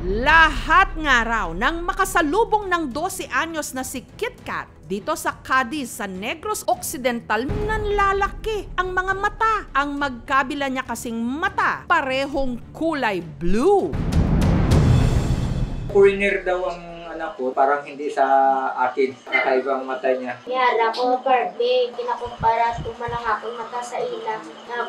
Lahat nga raw ng makasalubong ng 12 anyos na si KitKat dito sa Cadiz sa Negros Occidental, nanlalaki ang mga mata. Ang magkabila niya kasing mata, parehong kulay blue. Foreigner daw ang anak ko, parang hindi sa akin, kakaibang mata niya. Yara ko, Barbie, kinakumpara tumanang akong mata sa ila.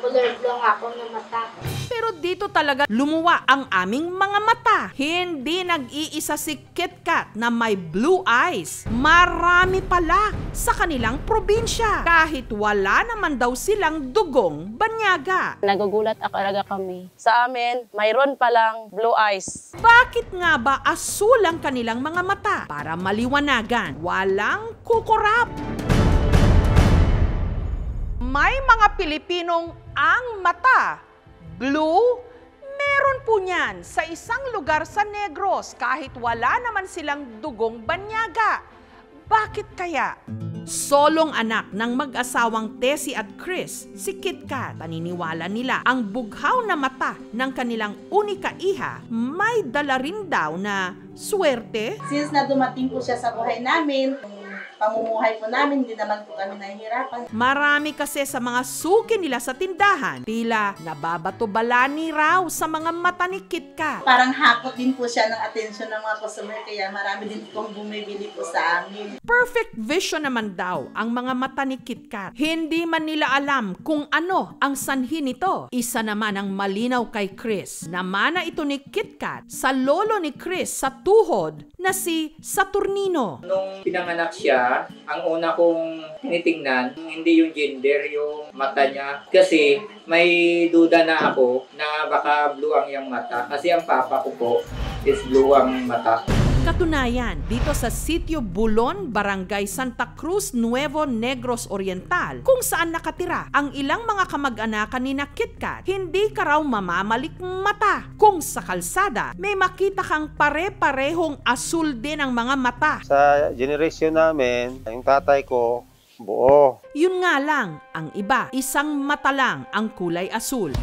Color blue akong na mata. Pero dito talaga lumuwa ang aming mga mata. Hindi nag-iisa si KitKat na may blue eyes. Marami pala sa kanilang probinsya. Kahit wala naman daw silang dugong banyaga. Nagugulat talaga kami. Sa amin, mayroon palang blue eyes. Bakit nga ba asul ang kanilang mga mata? Para maliwanagan, walang kukurap. May mga Pilipinong ang mata blue, meron po niyan sa isang lugar sa Negros kahit wala naman silang dugong banyaga. Bakit kaya? Solong anak ng mag-asawang Tessie at Chris, si KitKat. Paniniwala nila ang bughaw na mata ng kanilang unika iha may dala rin daw na swerte. Since na dumating po siya sa buhay namin, pamumuhay po namin, hindi naman po kami nahihirapan. Marami kasi sa mga suki nila sa tindahan, tila nababato-balani raw sa mga mata ni KitKat. Parang hakot din po siya ng atensyon ng mga customer, kaya marami din pong bumibili po sa amin. Perfect vision naman daw ang mga mata ni KitKat. Hindi man nila alam kung ano ang sanhi nito. Isa naman ang malinaw kay Chris. Namana ito ni KitKat sa lolo ni Chris sa tuhod na si Saturnino. Nung pinanganak siya, ang una kong tinitingnan, hindi yung gender, yung mata niya. Kasi may duda na ako na baka blue ang iyang mata. Kasi ang papa ko po is blue ang mata. Katunayan, dito sa Sitio Bulon, Barangay Santa Cruz, Nuevo Negros Oriental, kung saan nakatira ang ilang mga kamag-anakan ni na KitKat, hindi ka raw mamamalik mata. Kung sa kalsada, may makita kang pare-parehong asul din ang mga mata. Sa generation namin, yung tatay ko, buo. Yun nga lang, ang iba, isang mata lang ang kulay asul.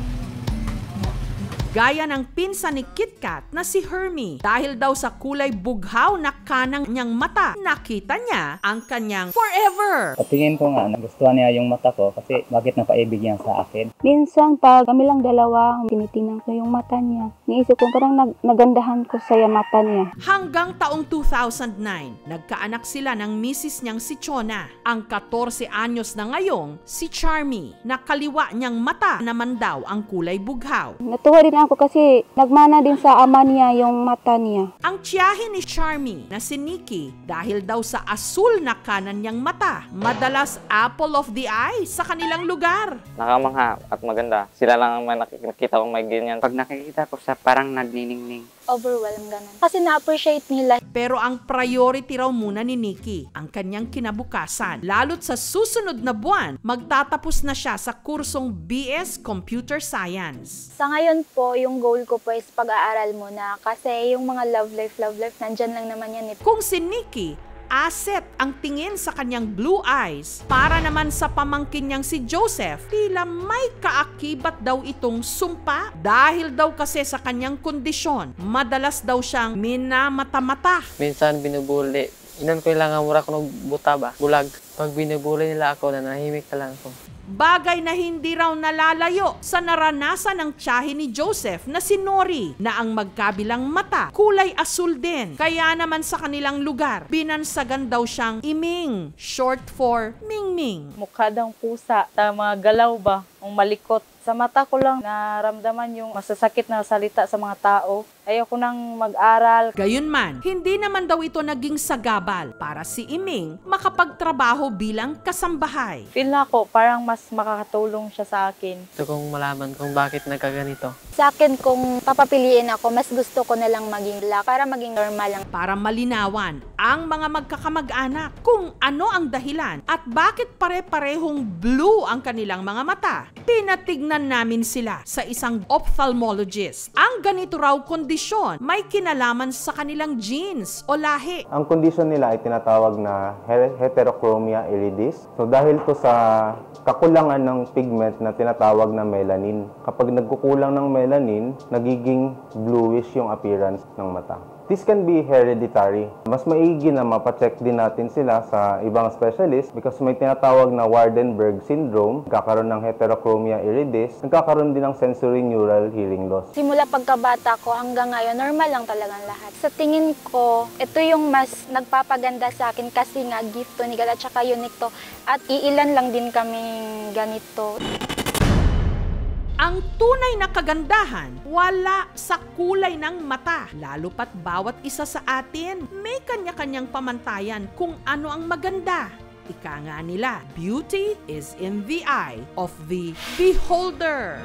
Gaya ng pinsan ni KitKat na si Hermie. Dahil daw sa kulay bughaw na kanang niyang mata, nakita niya ang kanyang forever. Patingin ko nga, nagustuhan niya yung mata ko kasi bakit napaibig niya sa akin. Minsan pag kami lang dalawa, tinitingnan ko yung mata niya. Niisip ko parang nagandahan ko sa mata niya. Hanggang taong 2009, nagkaanak sila ng misis niyang si Chona. Ang 14 anyos na ngayong si Charmy, na kaliwa niyang mata naman daw ang kulay bughaw. Natuwa din ako kasi nagmana din sa ama niya yung mata niya. Ang tiyahin ni Charmy na si Nikki, dahil daw sa asul na kanan niyang mata, madalas apple of the eye sa kanilang lugar. Nakamangha at maganda. Sila lang ang may nakikita kong may ganyan. Pag nakikita ko siya, parang nagniningning. Overwhelmed ganun. Kasi na-appreciate nila. Pero ang priority raw muna ni Nikki, ang kanyang kinabukasan. Lalo't sa susunod na buwan, magtatapos na siya sa kursong BS Computer Science. Sa ngayon po, yung goal ko po is pag-aaral muna. Kasi yung mga love life, nandyan lang naman yan. Kung si Nikki, asset ang tingin sa kanyang blue eyes, para naman sa pamangkin niyang si Joseph, tila may kaakibat daw itong sumpa. Dahil daw kasi sa kanyang kondisyon, madalas daw siyang minamata-mata. Minsan binubuli. Inan ko lang ang mura ko ng buta ba? Bulag. Pag binubuli nila ako, nanahimik na lang ako. Bagay na hindi raw nalalayo sa naranasan ng tiyahin ni Joseph na si Nori, na ang magkabilang mata kulay asul din. Kaya naman sa kanilang lugar, binansagan daw siyang Iming, short for Mingming. Mukha daw pusa, mga galaw ba, ang malikot. Sa mata ko lang naramdaman yung masasakit na salita sa mga tao. Ayoko nang mag-aral. Gayunman, hindi naman daw ito naging sagabal para si Iming makapagtrabaho bilang kasambahay. Feel na ako parang mas makakatulong siya sa akin. Gusto kong malaman kung bakit nagkaganito. Sa akin, kung papapiliin ako, mas gusto ko na lang maging black para maging normal lang. Para malinawan ang mga magkakamag-anak kung ano ang dahilan at bakit pare-parehong blue ang kanilang mga mata. Tinatignan namin sila sa isang ophthalmologist. Ang ganito raw kondisyon may kinalaman sa kanilang genes o lahi. Ang kondisyon nila ay tinatawag na heterochromia iridis. So dahil to sa kakulangan ng pigment na tinatawag na melanin. Kapag nagkukulang ng melanin, nagiging bluish yung appearance ng mata. This can be hereditary. Mas maigi na mapacheck din natin sila sa ibang specialist because may tinatawag na Waardenburg syndrome, nagkakaroon ng heterochromia iridis, nagkakaroon din ng sensory neural hearing loss. Simula pagkabata ko hanggang ngayon, normal lang talagang lahat. Sa tingin ko, ito yung mas nagpapaganda sa akin kasi nga gift to ni God at saka unique to. At iilan lang din kaming ganito. Ang tunay na kagandahan, wala sa kulay ng mata. Lalo pat bawat isa sa atin, may kanya-kanyang pamantayan kung ano ang maganda. Ika nga nila, beauty is in the eye of the beholder.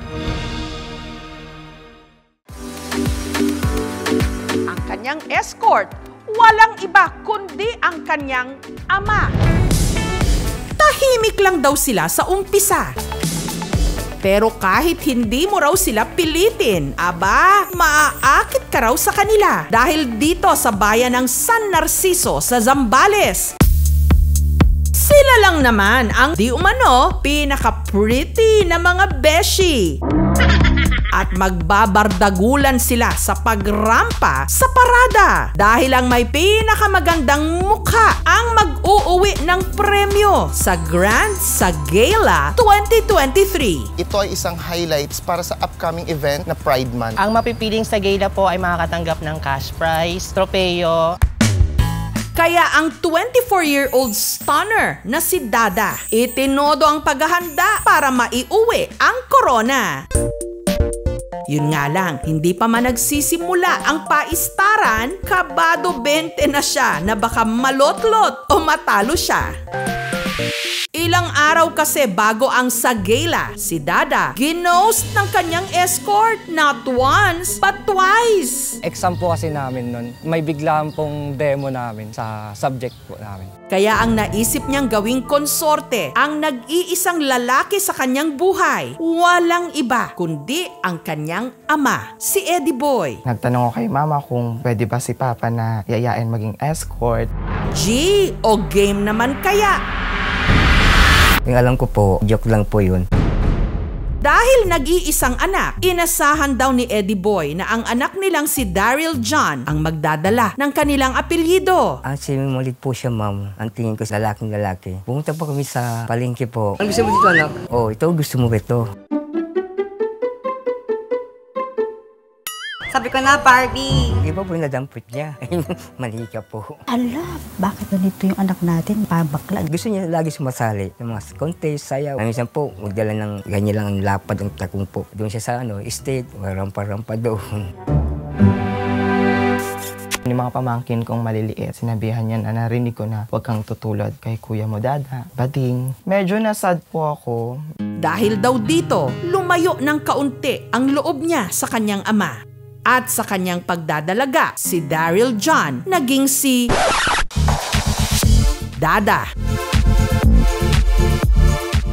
Ang kanyang escort, walang iba kundi ang kanyang ama. Tahimik lang daw sila sa umpisa. Pero kahit hindi mo raw sila pilitin, aba, maaakit ka raw sa kanila dahil dito sa bayan ng San Narciso sa Zambales. Sila lang naman ang di umano pinaka-pretty na mga beshi. At magbabardagulan sila sa pagrampa sa parada dahil ang may pinakamagandang mukha ang mag-uuwi ng premyo sa Grand Sagala 2023. Ito ay isang highlights para sa upcoming event na Pride Month. Ang mapipiling Sagala po ay makakatanggap ng cash prize, tropeo. Kaya ang 24-year-old stunner na si Dada, itinodo ang paghahanda para maiuwi ang corona. Yun nga lang, hindi pa man nagsisimula ang paistaran, kabado 20 na siya na baka malotlot o matalo siya. Ilang araw kasi bago ang Sagala, si Dada ginost ng kanyang escort not once but twice. Exam po kasi namin nun. May biglaan pong demo namin sa subject po namin. Kaya ang naisip niyang gawing konsorte ang nag-iisang lalaki sa kanyang buhay, walang iba kundi ang kanyang ama, si Eddie Boy. Nagtanong ako kay mama kung pwede ba si Papa na yayain maging escort. G o game naman kaya? Yung alam ko po, joke lang po yun. Dahil nag-iisang anak, inasahan daw ni Eddie Boy na ang anak nilang si Daryl John ang magdadala ng kanilang apelyido. Actually, malit po siya, ma'am. Ang tingin ko sa lalaki. Pumunta po kami sa palengke po. Ano gusto mo dito, anak? Oh, ito gusto mo ba ito? Sabi ko na, Barbie. Iba po yung nadampot niya. Mali ka po. Ala, bakit ganito yung anak natin? Pabakla. Gusto niya lagi sumasali ng mga contest, sayaw. Minsan po, magdala ng ganyan lang ang lapad ng takong po. Doon siya sa state, rampa-rampa doon. Yung mga pamangkin kong maliliit, sinabihan niya na narinig ko na huwag kang tutulad kay kuya mo, Dada. Bading. Medyo nasad po ako. Dahil daw dito, lumayo ng kaunti ang loob niya sa kanyang ama. At sa kanyang pagdadalaga, si Daryl John naging si Dada.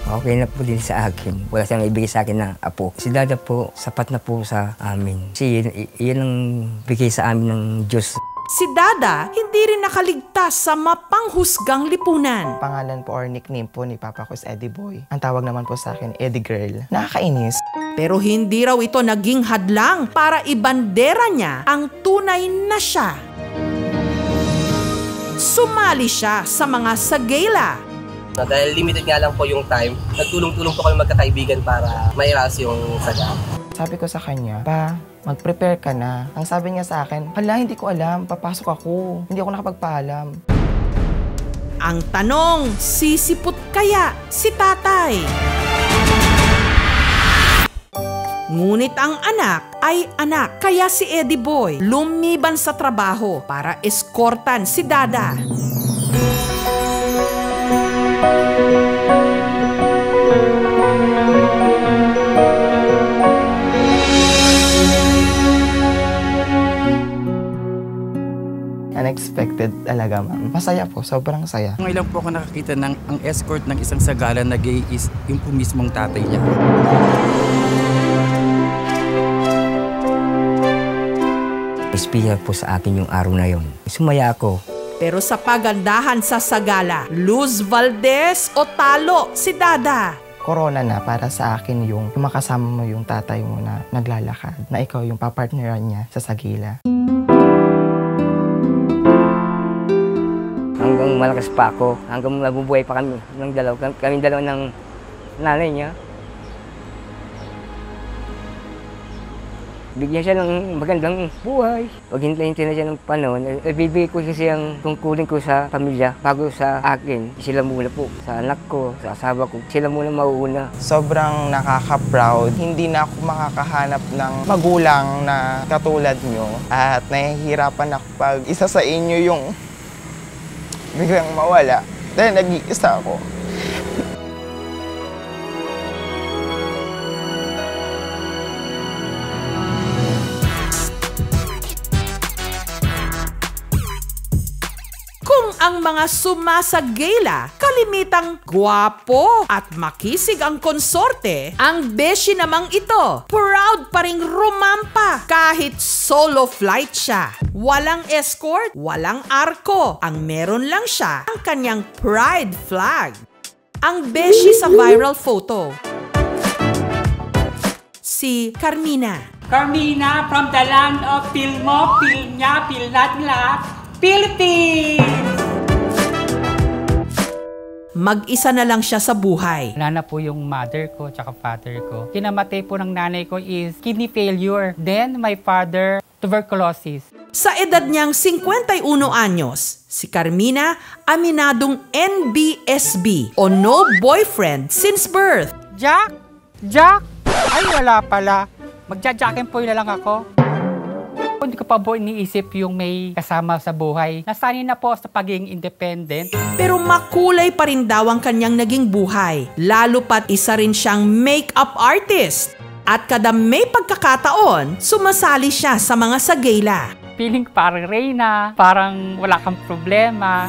Okay na po din sa akin. Wala siyang ibigay sa akin na apo. Si Dada po, sapat na po sa amin. Kasi yun ang bigay sa amin ng Diyos. Si Dada hindi rin nakaligtas sa mapanghusgang lipunan. Pangalan po or nickname po ni Papa ko is Eddie Boy. Ang tawag naman po sa akin, Eddie Girl. Nakakainis. Pero hindi raw ito naging hadlang para ibandera niya ang tunay na siya. Sumali siya sa mga Sagala. Dahil limited nga lang po yung time, nagtulong-tulong po kami magkakaibigan para mairas yung saga. Sabi ko sa kanya, Pa, mag-prepare ka na. Ang sabi niya sa akin, hala, hindi ko alam, papasok ako. Hindi ako nakapagpaalam. Ang tanong, sisipot kaya si tatay? Ngunit ang anak ay anak, kaya si Eddie Boy lumiban sa trabaho para eskortan si Dada. Unexpected talaga, ma'am. Masaya po, sobrang saya. Ngayon lang po ako nakakita ng ang escort ng isang sagala na gay is yung po mismong tatay niya. Special po sa akin yung araw na yon. Sumaya ako. Pero sa pagandahan sa sagala, Luz Valdez o talo si Dada? Corona na para sa akin yung makasama mo yung tatay mo na naglalakad, na ikaw yung papartneran niya sa sagila. Hanggang malakas pa ako, hanggang mabubuhay pa kami kaming dalawa ng nanay niya. Bigyan siya ng magandang buhay. Huwag hintayin na siya ng panahon. Bibigay ko kasi ang tungkulin ko sa pamilya bago sa akin. Sila muna po. Sa anak ko, sa asawa ko. Sila muna mauuna. Sobrang nakaka-proud. Hindi na ako makakahanap ng magulang na katulad nyo. At nahihirapan ako pag isa sa inyo yung biglang mawala. Dahil nag-iisa ako. Ang mga sumasagela, kalimitang gwapo at makisig ang konsorte, ang beshi namang ito, proud pa ring rumampa kahit solo flight siya. Walang escort, walang arko, ang meron lang siya ang kanyang pride flag. Ang beshi sa viral photo, si Carmina. Carmina from the land of Pilmo, Pilnya, Pilnatla, Philippines! Mag-isa na lang siya sa buhay. Wala na po yung mother ko tsaka father ko. Kinamatay po ng nanay ko is kidney failure. Then my father, tuberculosis. Sa edad niyang 51 anyos, si Carmina aminadong NBSB o no boyfriend since birth. Jack? Ay wala pala. Magja-jackin po na lang ako. Hindi ko pa po iniisip yung may kasama sa buhay. Nasanay na po sa pagiging independent. Pero makulay pa rin daw ang kanyang naging buhay. Lalo pat isa rin siyang make-up artist. At kada may pagkakataon, sumasali siya sa mga sagela. Feeling parang reyna, parang wala kang problema.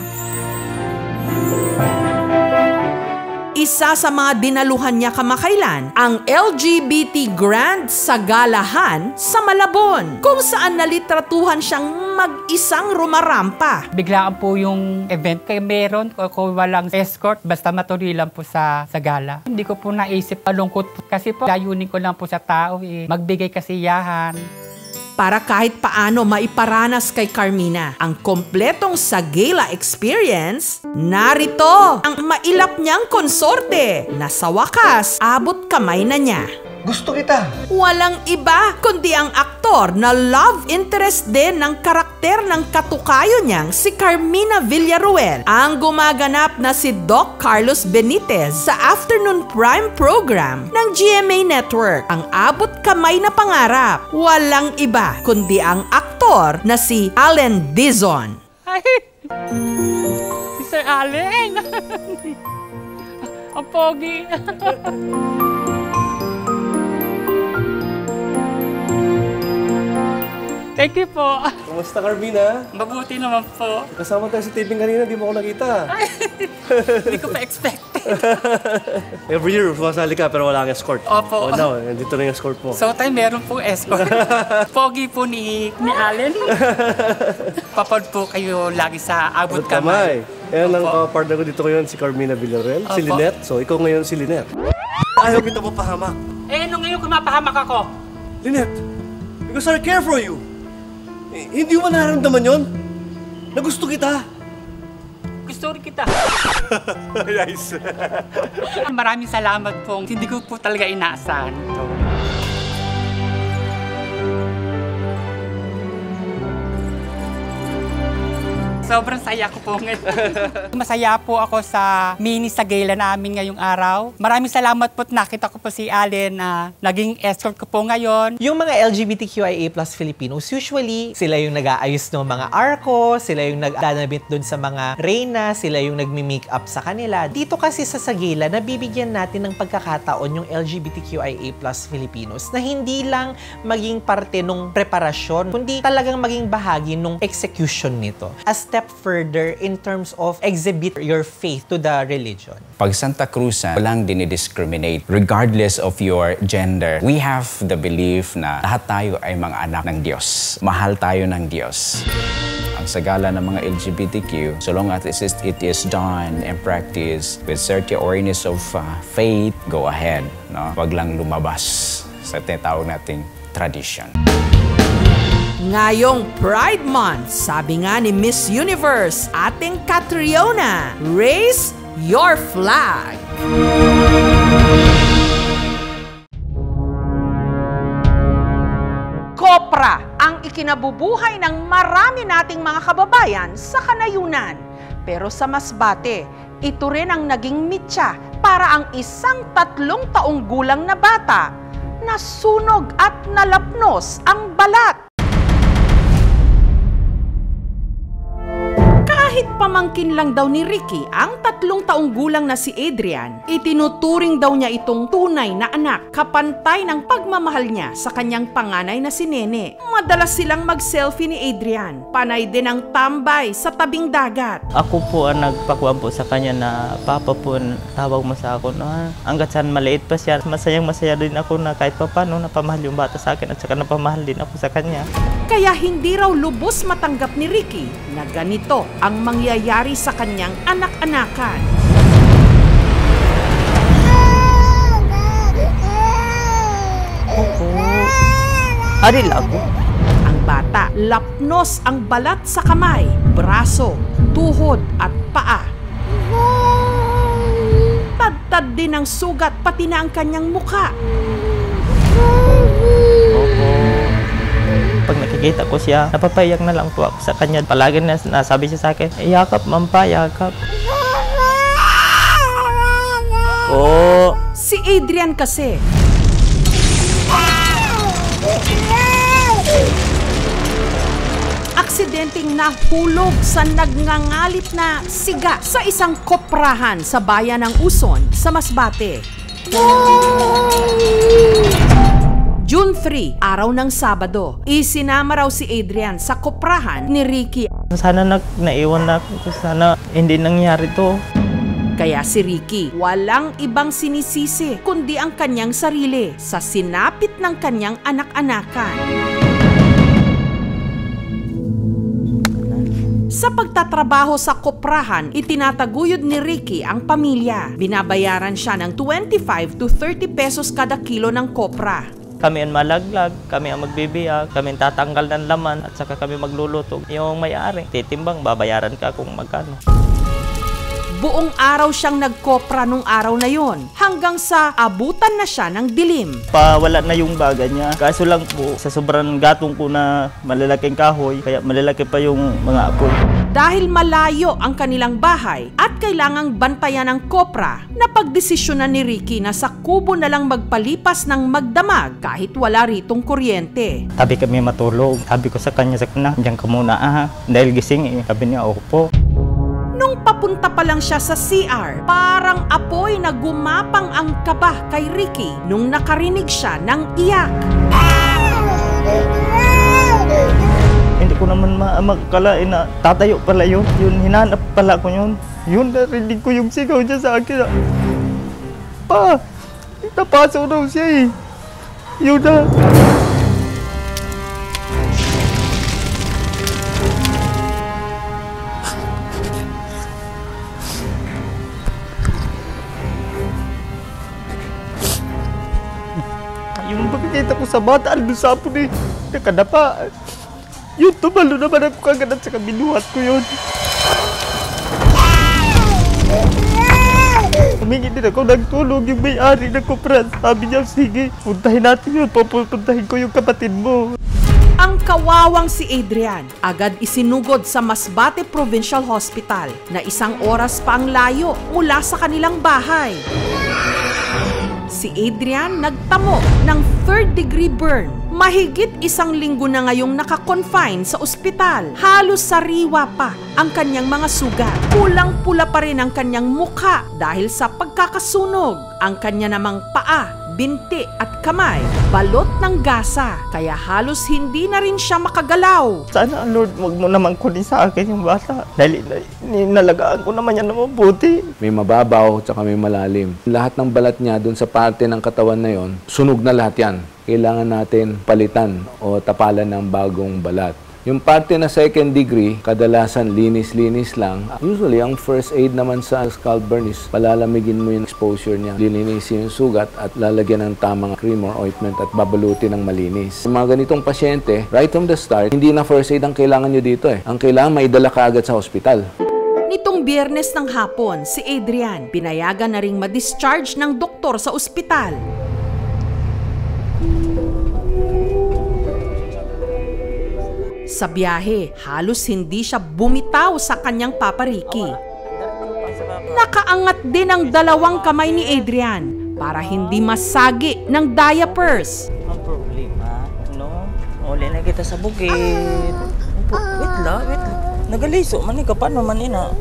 Isa sa mga dinaluhan niya kamakailan, ang LGBT Grand Sagalahan sa Malabon, kung saan nalitratuhan siyang mag-isang rumarampa. Biglaan po yung event kaya meron o walang escort, basta matuloy lang po sa gala. Hindi ko po naisip malungkot po kasi po layunin ko lang po sa tao magbigay kasiyahan. Para kahit paano maiparanas kay Carmina ang kompletong sagela experience, narito ang mailap niyang konsorte na sa wakas abot kamay na niya. Gusto kita! Walang iba kundi ang aktor na love interest din ng karakter ng katukayo niyang si Carmina Villaruel, ang gumaganap na si Doc Carlos Benitez sa afternoon prime program ng GMA Network, ang Abot Kamay na Pangarap. Walang iba kundi ang aktor na si Allen Dizon. Ay! Sir Allen! Ang pogi! Thank you po. Kumusta, Carmina? Mabuti naman po. Kasama tayo sa taping kanina, di mo ako nakita. Hindi ko pa expected. Every year, sumasali ka pero wala kang escort. Opo. Oh, no, dito na yung escort mo. So tayo meron pong escort. Pogi po ni Allen. Papad po kayo lagi sa Abot Kamay. Ayan ang partner ko dito ngayon, si Carmina Villaruel, si Lynette. So ikaw ngayon si Lynette. Ayaw kita mapahamak. Nung ngayon kumapahamak ako. Lynette, because I care for you. Hindi mo nararamdaman yun? Na gusto kita? Gusto rin kita. Nice. Maraming salamat po. Hindi ko po talaga inaasahan ito. Sobrang saya ko po ngayon. Masaya po ako sa mini sa gala namin ngayong araw. Maraming salamat po at nakita ko po si Allen na naging escort ko po ngayon. Yung mga LGBTQIA+ Filipinos, usually sila yung nag-aayos ng mga arko, sila yung nagdanabit dun sa mga reyna, sila yung nagmi-make up sa kanila. Dito kasi sa Sagila, nabibigyan natin ng pagkakataon yung LGBTQIA+ Filipinos na hindi lang maging parte nung preparasyon, kundi talagang maging bahagi nung execution nito. A step further in terms of exhibit your faith to the religion. Pag Santa Cruzan, walang dinidiscriminate regardless of your gender. We have the belief na lahat tayo ay mga anak ng Diyos. Mahal tayo ng Diyos. Ang sagala ng mga LGBTQ, so long as it is done and practiced with certain awareness of faith, go ahead. No? Wag lang lumabas sa tinatawag nating tradition. Ngayong Pride Month, sabi nga ni Miss Universe, ating Catriona, raise your flag! Kopra ang ikinabubuhay ng marami nating mga kababayan sa kanayunan. Pero sa Masbate, ito rin ang naging mitya para ang isang 3 taong gulang na bata nasunog at nalapnos ang balat. Kahit pamangkin lang daw ni Ricky ang 3 taong gulang na si Adrian, itinuturing daw niya itong tunay na anak, kapantay ng pagmamahal niya sa kanyang panganay na si Nene. Madalas silang mag-selfie ni Adrian, panay din ang tambay sa tabing dagat. Ako po ang nagpakuan po sa kanya na papa po, tawag mo sa ako na hanggat saan maliit pa siya. Masayang masaya din ako na kahit pa paano napamahal yung bata sa akin at saka napamahal din ako sa kanya. Kaya hindi raw lubos matanggap ni Ricky na ganito ang mangyayari sa kanyang anak-anakan. Ari lago. Ang bata, lapnos ang balat sa kamay, braso, tuhod at paa. Tad-tad din ang sugat pati na ang kanyang mukha. Pag nakikita ko siya, napapayak na lang po ako sa kanya. Palagi na nasabi siya sa akin, yakap, mampa, yakap. Oh. Si Adrian kasi, aksidenteng nahulog sa nagngangalit na siga sa isang koprahan sa bayan ng Uson sa Masbate. June 3, araw ng Sabado, isinama raw si Adrian sa koprahan ni Ricky. Sana naiwan na ako, sana hindi nangyari to. Kaya si Ricky, walang ibang sinisisi kundi ang kanyang sarili sa sinapit ng kanyang anak-anakan. Sa pagtatrabaho sa koprahan, itinataguyod ni Ricky ang pamilya. Binabayaran siya ng 25 to 30 pesos kada kilo ng kopra. Kami ang malaglag, kami ang magbibiyak, kami ang tatanggal ng laman at saka kami magluluto. Yung may-ari, titimbang, babayaran ka kung magkano. Buong araw siyang nagkopra nung araw na yon, hanggang sa abutan na siya ng dilim. Wala na yung baga niya. Kaso lang po, sa sobrang gatong ko na malalaking kahoy, kaya malalaki pa yung mga apoy. Dahil malayo ang kanilang bahay at kailangang bantayan ng kopra, napagdesisyonan ni Ricky na sa kubo na lang magpalipas ng magdamag kahit wala ritong kuryente. Sabi kami matulog. Sabi ko sa kanya, diyan ka muna dahil gising Sabi niya, opo. Nung papunta pa lang siya sa CR, parang apoy na gumapang ang kaba kay Ricky nung nakarinig siya ng iyak. Hindi ko naman makakalain na tatayo pala yun. Yun, hinanap pala ko yun. Yun, narinig ko yung sigaw niya sa akin. Pa, napasok daw siya Yun na. Yung pagkikita ko sa bata, doon sa apo nakadapa. Yun, tumalo naman ako kagad at saka binuhat ko yun. Humingi din ako ng tulong yung may-ari ng kopra. Sabi niya, sige, puntahin natin yun. Pupuntahin ko yung kapatid mo. Ang Kawawang si Adrian, agad isinugod sa Masbate Provincial Hospital na 1 oras pa ang layo mula sa kanilang bahay. Si Adrian nagtamo ng 3rd-degree burn. Mahigit 1 linggo na ngayong nakakonfine sa ospital. Halos sariwa pa ang kanyang mga sugat. Pulang-pula pa rin ang kanyang mukha dahil sa pagkakasunog. Ang kanya namang paa, binti at kamay, balot ng gasa. Kaya halos hindi na rin siya makagalaw. Sana, Lord, wag mo naman kunin sa akin yung bata. Dahil nalagaan ko naman yan na mabuti. May mababaw at may malalim. Lahat ng balat niya dun sa parte ng katawan na yon, sunog na lahat yan. Kailangan natin palitan o tapalan ng bagong balat. Yung parte na 2nd degree, kadalasan linis-linis lang. Usually, ang first aid naman sa scalp burn is palalamigin mo yung exposure niya. Lilinisin yung sugat at lalagyan ng tamang cream or ointment at babalutin ng malinis. Sa mga ganitong pasyente, right from the start, hindi na first aid ang kailangan nyo dito eh. Ang kailangan, maidala ka agad sa ospital. Nitong Biyernes ng hapon, si Adrian pinayagan na ring ma-discharge ng doktor sa ospital. Sa biyahe, halos hindi siya bumitaw sa kanyang Papa Ricky. Nakaangat din ang 2 kamay ni Adrian para hindi masagi ng diapers. Ang problema, no? Uli na kita sa bukid. Wait lang. Nagaliso man ka, paano man ina?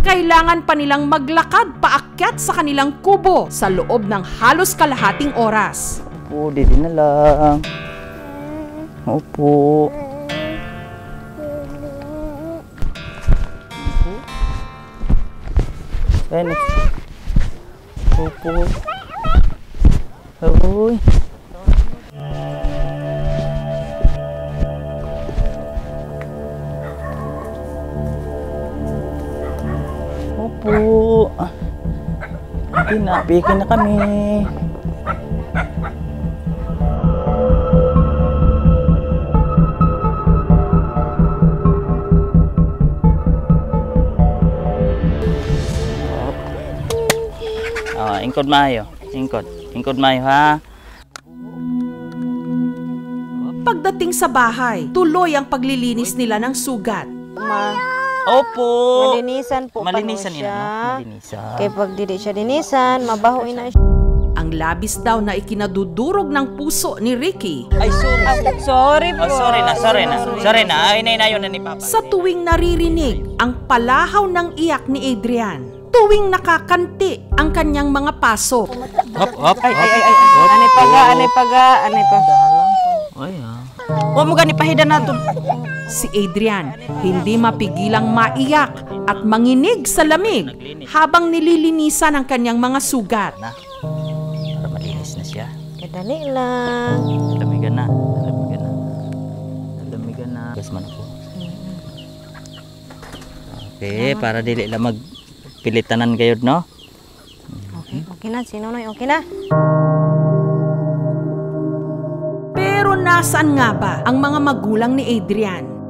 Kailangan pa nilang maglakad paakyat sa kanilang kubo sa loob ng halos kalahating oras. Opo, didi na lang. Opo. Ayan. Opo. Uy. Opo. Pinapikin na kami. Ingkod maayo. Ingkod maayo ha. Pagdating sa bahay, tuloy ang paglilinis nila ng sugat. Opo. Malinisan po Malinisan siya. Malinisan. Kaya pag di siya linisan, mabaho na siya. Ang labis daw na ikinadudurog ng puso ni Ricky. Ay, sorry. Sorry po. Sorry na. Ay, yun na ni Papa. Sa tuwing naririnig ang palahaw ng iyak ni Adrian, tuwing nakakanti ang kanyang mga paso. Hop. Ay. Anay paga. Ay, huwag mo gani pahida natin. Si Adrian hindi mapigilang maiyak at manginig sa lamig habang nililinisan ang kanyang mga sugat. Para malinis na siya. Kadali lang. Lamigan na. Gas man ako. Okay, para dili lang magpilitanan kayo, no? Okay na, Sinonoy, okay na. Pero nasaan nga ba ang mga magulang ni Adrian?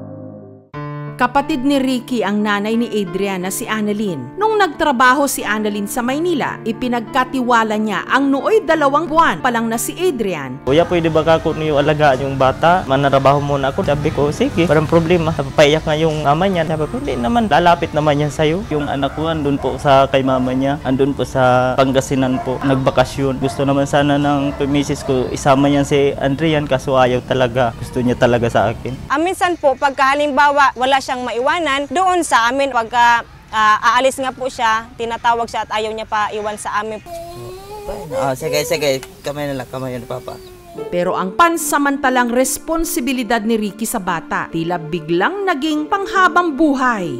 Kapatid ni Ricky ang nanay ni Adrian na si Annalyn. Nung nagtrabaho si Annalyn sa Maynila, ipinagkatiwala niya ang nooy 2 buwan pa lang na si Adrian. Kuya, pwede ba ako niyo alagaan yung bata? Manarabaho muna ako. Sabi ko, sige, parang problema. Napapaiyak nga yung mama niya. Sabi ko, hindi naman, lalapit naman yan sa'yo. Yung anak ko, andun po sa kay mama niya. Andun po sa Pangasinan po, nagbakasyon. Gusto naman sana ng misis ko, isama niyan si Andrian, kaso ayaw talaga. Gusto niya talaga sa akin. Minsan po, pagka halimbawa wala siyang maiwanan, doon sa amin, pagka aalis nga po siya, tinatawag siya at ayaw niya pa iwan sa amin. Sige. Kamay na Papa. Pero ang pansamantalang responsibilidad ni Ricky sa bata, tila biglang naging panghabang buhay.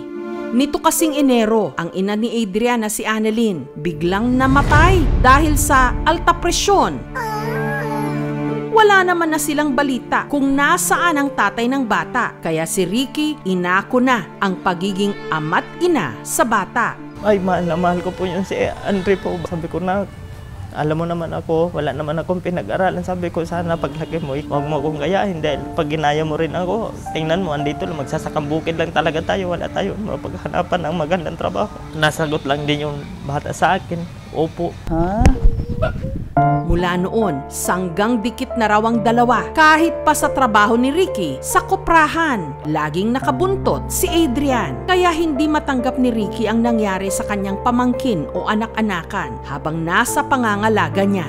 Nito kasing Enero, ang ina ni Adrian na si Annalyn, biglang namatay dahil sa alta presyon. Wala naman na silang balita kung nasaan ang tatay ng bata, kaya si Ricky inako na ang pagiging ama't ina sa bata. Ay, mahal na mahal ko po yun si Andre po. Sabi ko na, alam mo naman ako, wala naman akong pinag-aralan. Sabi ko, sana paglagay mo, huwag mo akong gayahin dahil pag ginaya mo rin ako, tingnan mo, andito lang, magsasakang bukid lang talaga tayo. Wala tayo mapaghanapan ng magandang trabaho. Nasagot lang din yung bata sa akin. Opo. Ha? Mula noon, sanggang dikit na raw ang dalawa. Kahit pa sa trabaho ni Ricky, sa koprahan, laging nakabuntot si Adrian. Kaya hindi matanggap ni Ricky ang nangyari sa kanyang pamangkin o anak-anakan habang nasa pangangalaga niya.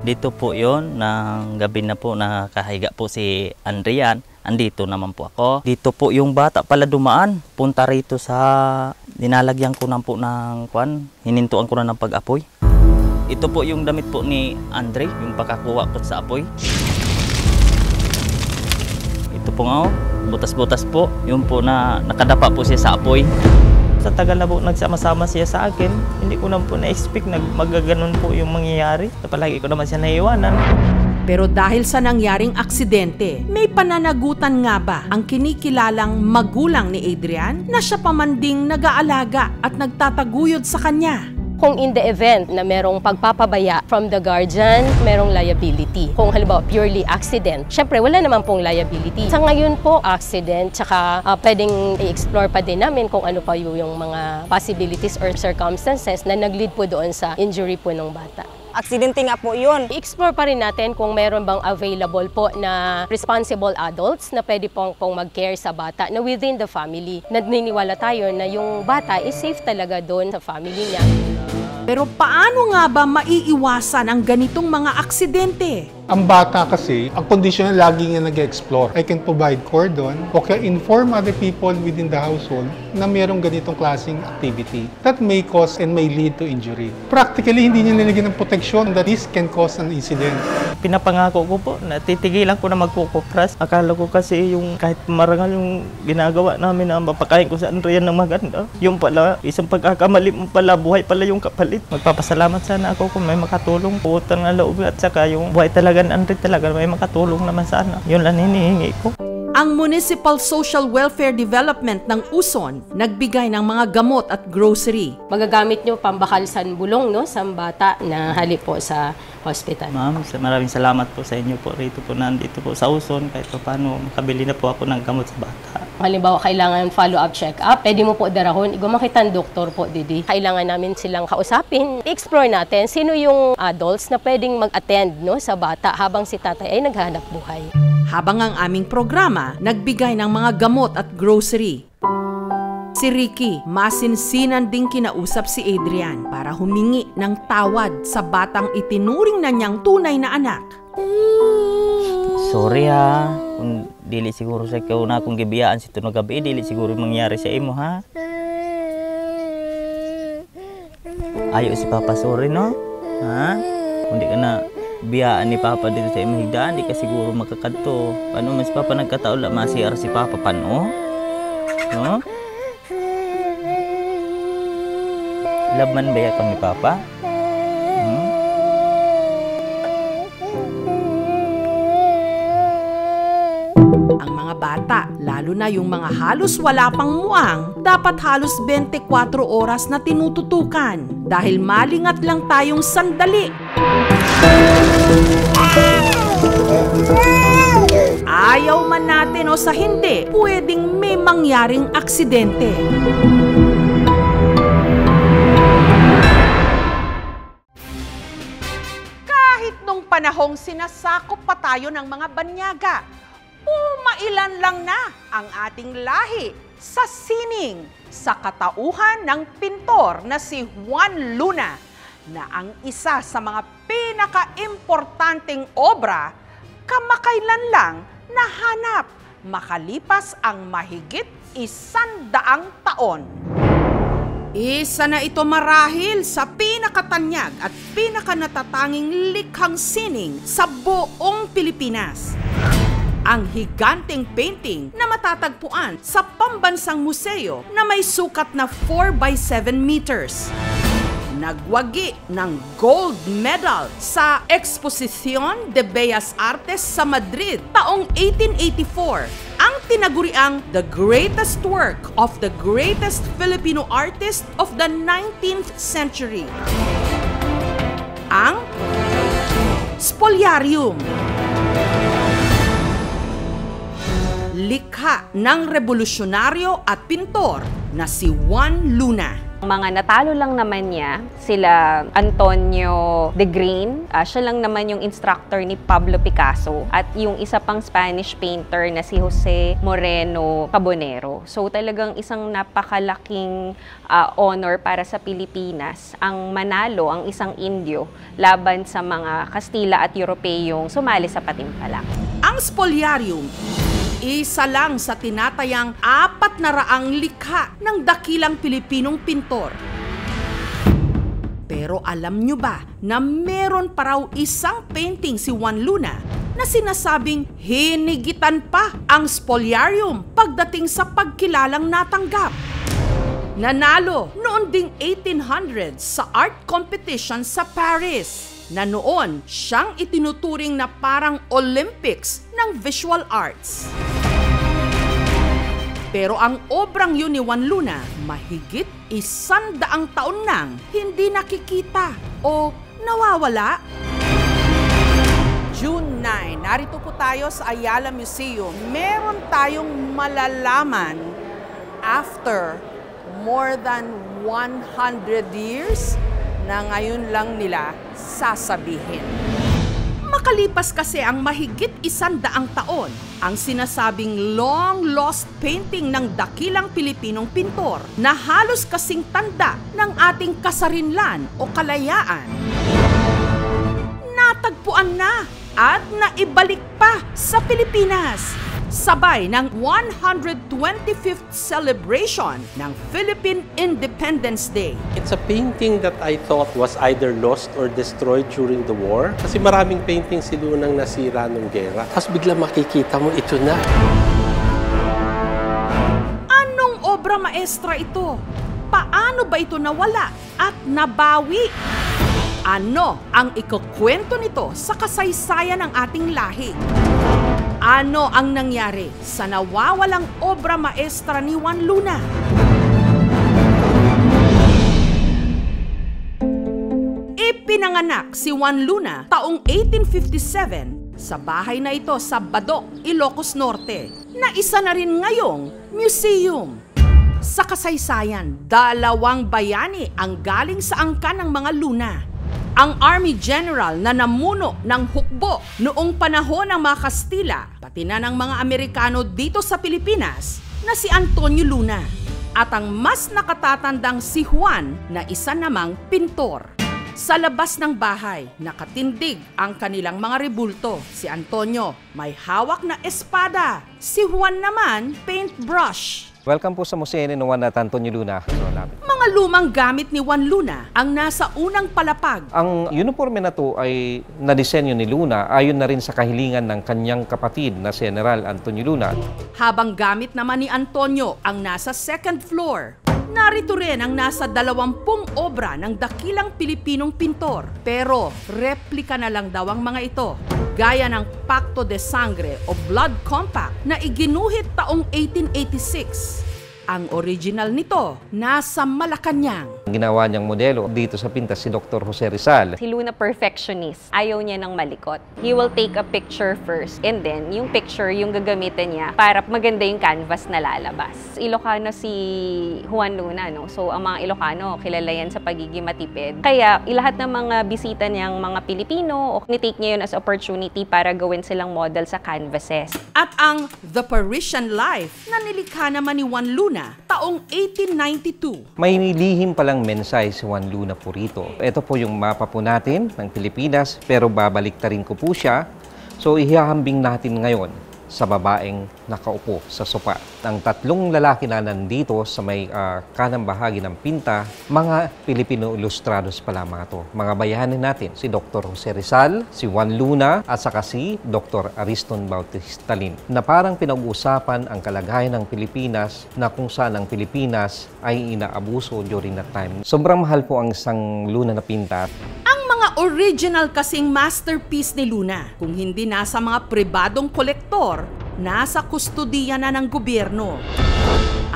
Dito po yon, ng gabi na po nakahiga po si Andrian. Andito naman po ako. Dito po yung bata pala dumaan. Punta rito sa dinalagyan ko na po ng kwan. Hinintuan ko na ng pag-apoy. Ito po yung damit po ni Andre, yung pagkakuha ko sa apoy. Ito po nga, butas-butas po. Yung po na nakadapa po siya sa apoy. Sa tagal na po nagsama-sama siya sa akin, hindi ko naman po na-expect na magaganon po yung mangyayari. Palagi ko naman siya naiwanan. Pero dahil sa nangyaring aksidente, may pananagutan nga ba ang kinikilalang magulang ni Adrian na siya pamanding nag-aalaga at nagtataguyod sa kanya? Kung in the event na merong pagpapabaya from the guardian, merong liability. Kung halimbawa purely accident, syempre wala naman pong liability. Sa ngayon po, accident, tsaka pwedeng i-explore pa din namin kung ano pa yung mga possibilities or circumstances na nag-lead po doon sa injury po ng bata. Aksidente nga po yun. I-explore pa rin natin kung meron bang available po na responsible adults na pwede pong mag-care sa bata na within the family. Naniniwala tayo na yung bata is safe talaga doon sa family niya. Pero paano nga ba maiiwasan ang ganitong mga aksidente? Ang bata kasi, ang kondisyon na lagi niya nag-explore. I can provide cordon o kaya inform other people within the household na mayroong ganitong klaseng activity that may cause and may lead to injury. Practically, hindi niya nilagyan ng protection that this can cause an incident. Pinapangako ko po na titigilan ko na magkukupras. Akala ko kasi yung kahit marangal yung ginagawa namin na mapakain ko sa Andrian ng maganda. Yung pala, isang pagkakamali mo pala, buhay pala yung kapalit. Magpapasalamat sana ako kung may makatulong. Utang na loob at saka yung buhay talaga na Andrian talaga may makatulong naman sana. Yun lang hinihingi ko. Ang Municipal Social Welfare Development ng Uson nagbigay ng mga gamot at grocery. Magagamit nyo pambakal sa bulong no, sa bata na halip po sa hospital. Ma'am, maraming salamat po sa inyo po. Rito po nandito po sa Uson kahit pa paano makabili na po ako ng gamot sa bata. Halimbawa, kailangan follow-up check-up, pwede mo po darahon, igumakita ang doktor po, Didi. Kailangan namin silang kausapin. I-explore natin sino yung adults na pwedeng mag-attend no, sa bata habang si tatay ay naghahanap buhay. Habang ang aming programa, nagbigay ng mga gamot at grocery. Si Ricky, masinsinan ding kinausap si Adrian para humingi ng tawad sa batang itinuring na niyang tunay na anak. Sorry ha, kung dili siguro sa ikaw na akong gibiyaan si tunog gabi, dili siguro mangyari sa imo ha. Ayo si Papa, sorry no? Ha? Kung di ka na biyaan ni Papa dito sa imong higdaan, di ka siguro makakadto. Paano mas Papa nagkataon la masiyar si Papa pano? No? Laban ba ya kami Papa? Ang mga bata, lalo na yung mga halos wala pang muang, dapat halos 24 oras na tinututukan dahil malingat lang tayong sandali. Ayaw man natin o sa hindi, pwedeng may mangyaring aksidente. Kahit nung panahong sinasakop pa tayo ng mga banyaga, umailan lang na ang ating lahi sa sining sa katauhan ng pintor na si Juan Luna na ang isa sa mga pinaka-importanteng obra kamakailan lang nahanap makalipas ang mahigit 100 taon. Isa na ito marahil sa pinakatanyag at pinakanatatanging likhang sining sa buong Pilipinas. Ang higanteng painting na matatagpuan sa pambansang museo na may sukat na 4x7 meters. Nagwagi ng gold medal sa Exposición de Bellas Artes sa Madrid taong 1884, ang tinaguriang the greatest work of the greatest Filipino artist of the 19th century. Ang Spoliarium. Likha ng revolusyonaryo at pintor na si Juan Luna. Mga natalo lang naman niya, sila Antonio de Green, siya lang naman yung instructor ni Pablo Picasso, at yung isa pang Spanish painter na si Jose Moreno Cabonero. So talagang isang napakalaking honor para sa Pilipinas ang manalo ang isang Indio laban sa mga Kastila at Europeyong sumali sa patimpalak. Ang Spoliarium, isa lang sa tinatayang 400 likha ng dakilang Pilipinong pintor. Pero alam nyo ba na meron pa raw isang painting si Juan Luna na sinasabing hinigitan pa ang Spoliarium pagdating sa pagkilalang natanggap? Nanalo noon ding 1800s sa art competition sa Paris, na noon siyang itinuturing na parang Olympics ng visual arts. Pero ang obrang yun ni Juan Luna, mahigit 100 taon nang hindi nakikita o nawawala. June 9, narito po tayo sa Ayala Museum. Meron tayong malalaman after more than 100 years na ngayon lang nila sasabihin. Makalipas kasi ang mahigit 100 taon, ang sinasabing long-lost painting ng dakilang Pilipinong pintor na halos kasing tanda ng ating kasarinlan o kalayaan, natagpuan na at naibalik pa sa Pilipinas, sabay ng 125th celebration ng Philippine Independence Day. It's a painting that I thought was either lost or destroyed during the war. Kasi maraming painting si Lunang nasira nung gera. Tapos bigla makikita mo, ito na. Anong obra maestra ito? Paano ba ito nawala at nabawi? Ano ang ikukwento nito sa kasaysayan ng ating lahi? Ano ang nangyari sa nawawalang obra maestra ni Juan Luna? Ipinanganak si Juan Luna taong 1857 sa bahay na ito sa Badok, Ilocos Norte, na isa na rin ngayong museum. Sa kasaysayan, 2 bayani ang galing sa angkan ng mga Luna. Ang Army General na namuno ng hukbo noong panahon ng mga Kastila, pati na ng mga Amerikano dito sa Pilipinas, na si Antonio Luna. At ang mas nakatatandang si Juan na isa namang pintor. Sa labas ng bahay, nakatindig ang kanilang mga rebulto. Si Antonio may hawak na espada. Si Juan naman, paintbrush. Welcome po sa Museo ni Juan at Antonio Luna. Mga lumang gamit ni Juan Luna ang nasa unang palapag. Ang uniforme na to ay nadisenyo ni Luna ayon na rin sa kahilingan ng kanyang kapatid na General Antonio Luna. Habang gamit naman ni Antonio ang nasa second floor. Narito rin ang nasa 20 obra ng dakilang Pilipinong pintor. Pero replika na lang daw ang mga ito. Gaya ng Pacto de Sangre o Blood Compact na iginuhit taong 1886. Ang original nito nasa Malacanang. Ginawa niyang modelo dito sa pintas si Dr. Jose Rizal. Si Luna perfectionist. Ayaw niya ng malikot. He will take a picture first and then yung picture yung gagamitin niya para maganda yung canvas na lalabas. Ilocano si Juan Luna, no? So ang mga Ilocano, kilala yan sa pagiging matipid. Kaya lahat ng mga bisita niyang mga Pilipino, ni-take niya yun as opportunity para gawin silang model sa canvases. At ang The Parisian Life na nilikha naman ni Juan Luna taong 1892. May lihim palang mensahe si Juan Luna po rito. Ito po yung mapa po natin ng Pilipinas, pero babaliktarin ko po siya. So ihahambing natin ngayon sa babaeng nakaupo sa sopa. Ang 3 lalaki na nandito sa may kanang bahagi ng pinta, mga Pilipino ilustrados pala mga to. Mga bayanin natin, si Dr. Jose Rizal, si Juan Luna, at saka si Dr. Ariston Bautista Lin, na parang pinag-uusapan ang kalagayan ng Pilipinas na kung saan ang Pilipinas ay inaabuso during that time. Sobrang mahal po ang isang Luna na pinta. Original kasing masterpiece ni Luna. Kung hindi nasa mga pribadong kolektor, nasa kustudiya na ng gobyerno.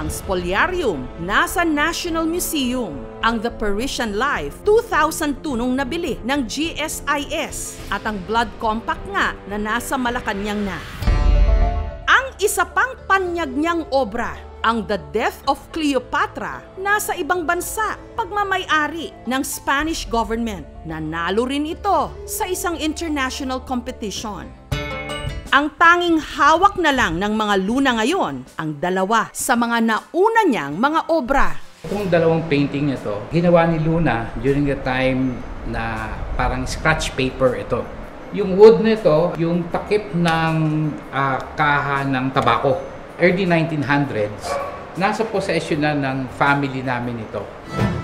Ang Spoliarium, nasa National Museum. Ang The Parisian Life, 2002 nung nabili ng GSIS. At ang Blood Compact nga na nasa Malacanang na. Ang isa pang panyag niyang obra ang The Death of Cleopatra nasa ibang bansa, pagmamay-ari ng Spanish government. Nanalo rin ito sa isang international competition. Ang tanging hawak na lang ng mga Luna ngayon ang dalawa sa mga nauna niyang mga obra. Itong dalawang painting nito, ginawa ni Luna during the time na parang scratch paper ito. Yung wood nito, yung takip ng kaha ng tabako. Early 1900s, nasa possession na ng family namin ito.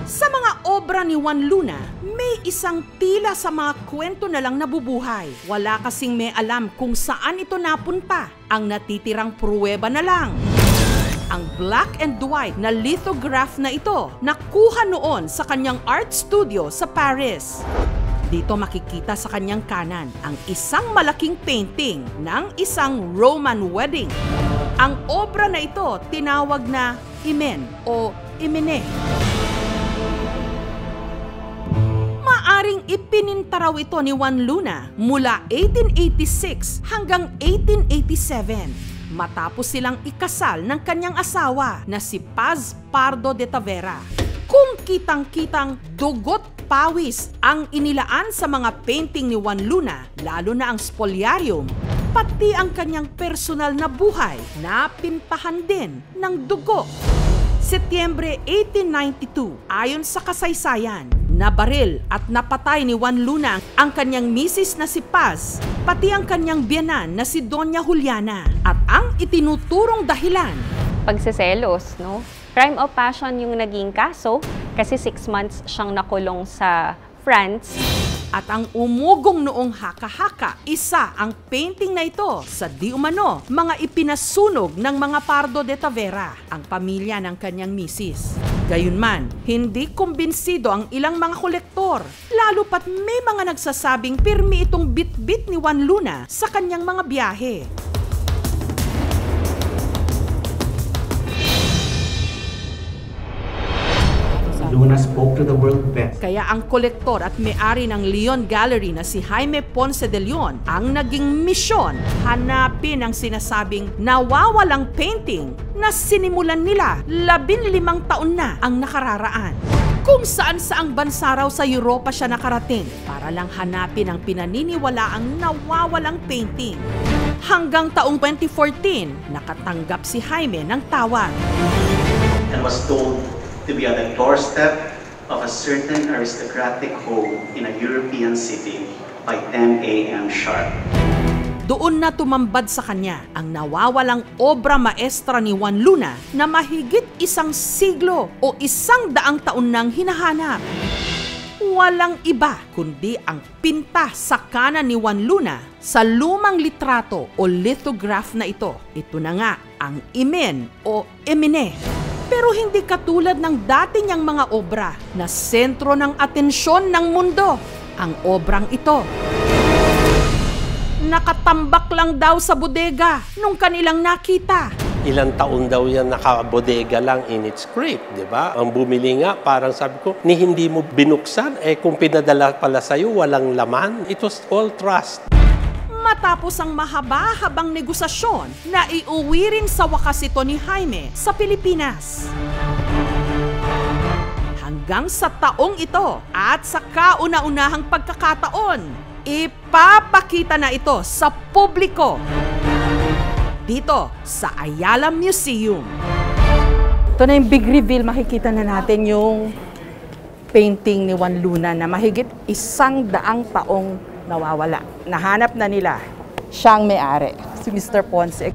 Sa mga obra ni Juan Luna, may isang tila sa mga kwento na lang nabubuhay. Wala kasing may alam kung saan ito napunta. Ang natitirang pruweba na lang. Ang black and white na lithograph na ito, nakuha noon sa kanyang art studio sa Paris. Dito makikita sa kanyang kanan ang isang malaking painting ng isang Roman wedding. Ang obra na ito tinawag na Imen o Imene. Maaring ipinintaraw ito ni Juan Luna mula 1886 hanggang 1887 matapos silang ikasal ng kanyang asawa na si Paz Pardo de Tavera. Kung kitang-kitang dugot pawis ang inilaan sa mga painting ni Juan Luna, lalo na ang spoliarium, pati ang kanyang personal na buhay na pintahan din ng dugo. Setyembre 1892, ayon sa kasaysayan, nabaril at napatay ni Juan Luna ang kanyang misis na si Paz, pati ang kanyang biyanan na si Doña Juliana. At ang itinuturong dahilan, pagseselos, no? Crime of passion yung naging kaso kasi 6 months siyang nakulong sa France. At ang umugong noong haka-haka, isa ang painting na ito sa di umano mga ipinasunog ng mga Pardo de Tavera, ang pamilya ng kanyang misis. Gayunman, hindi kumbinsido ang ilang mga kolektor, lalo pat may mga nagsasabing pirmi itong bit-bit ni Juan Luna sa kanyang mga biyahe. Luna spoke to the world best. Kaya ang kolektor at may-ari ng Leon Gallery na si Jaime Ponce de Leon ang naging misyon, hanapin ang sinasabing nawawalang painting na sinimulan nila 15 taon na ang nakararaan. Kung saan-saang bansa raw sa Europa siya nakarating para lang hanapin ang pinaniniwalaang nawawalang painting. Hanggang taong 2014, nakatanggap si Jaime ng tawag. And was told to be on the doorstep of a certain aristocratic home in a European city by 10 a.m. sharp. Doon na tumambad sa kanya ang nawawalang obra maestra ni Juan Luna na mahigit 1 siglo o 100 taon nang hinahanap. Walang iba kundi ang pinta sa kanan ni Juan Luna sa lumang litrato o lithograph na ito. Ito na nga ang Imen o Emine. Pero hindi katulad ng dati niyang mga obra na sentro ng atensyon ng mundo. Ang obrang ito, nakatambak lang daw sa bodega nung kanilang nakita. Ilang taon daw yan nakabodega lang in its crate, di ba? Ang bumili nga, parang sabi ko, ni hindi mo binuksan, kung pinadala pala sa'yo, walang laman. It was all trust. Matapos ang mahaba-habang negosasyon, naiuwi rin sa wakas ito ni Jaime sa Pilipinas. Hanggang sa taong ito at sa kauna-unahang pagkakataon, ipapakita na ito sa publiko dito sa Ayala Museum. Ito na yung big reveal. Makikita na natin yung painting ni Juan Luna na mahigit 100 taong nawawala. Nahanap na nila. Siyang may-ari, si Mr. Ponce.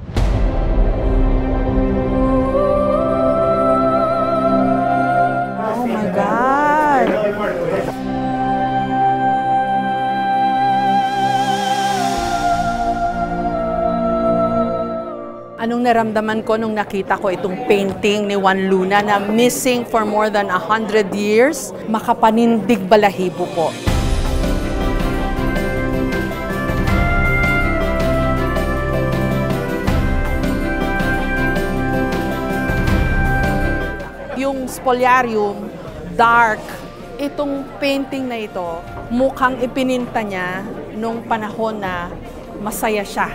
Oh my God! Anong naramdaman ko nung nakita ko itong painting ni Juan Luna na missing for more than 100 years? Makapanindig balahibo po. Yung spoliarium, dark. Itong painting na ito, mukhang ipininta niya nung panahon na masaya siya.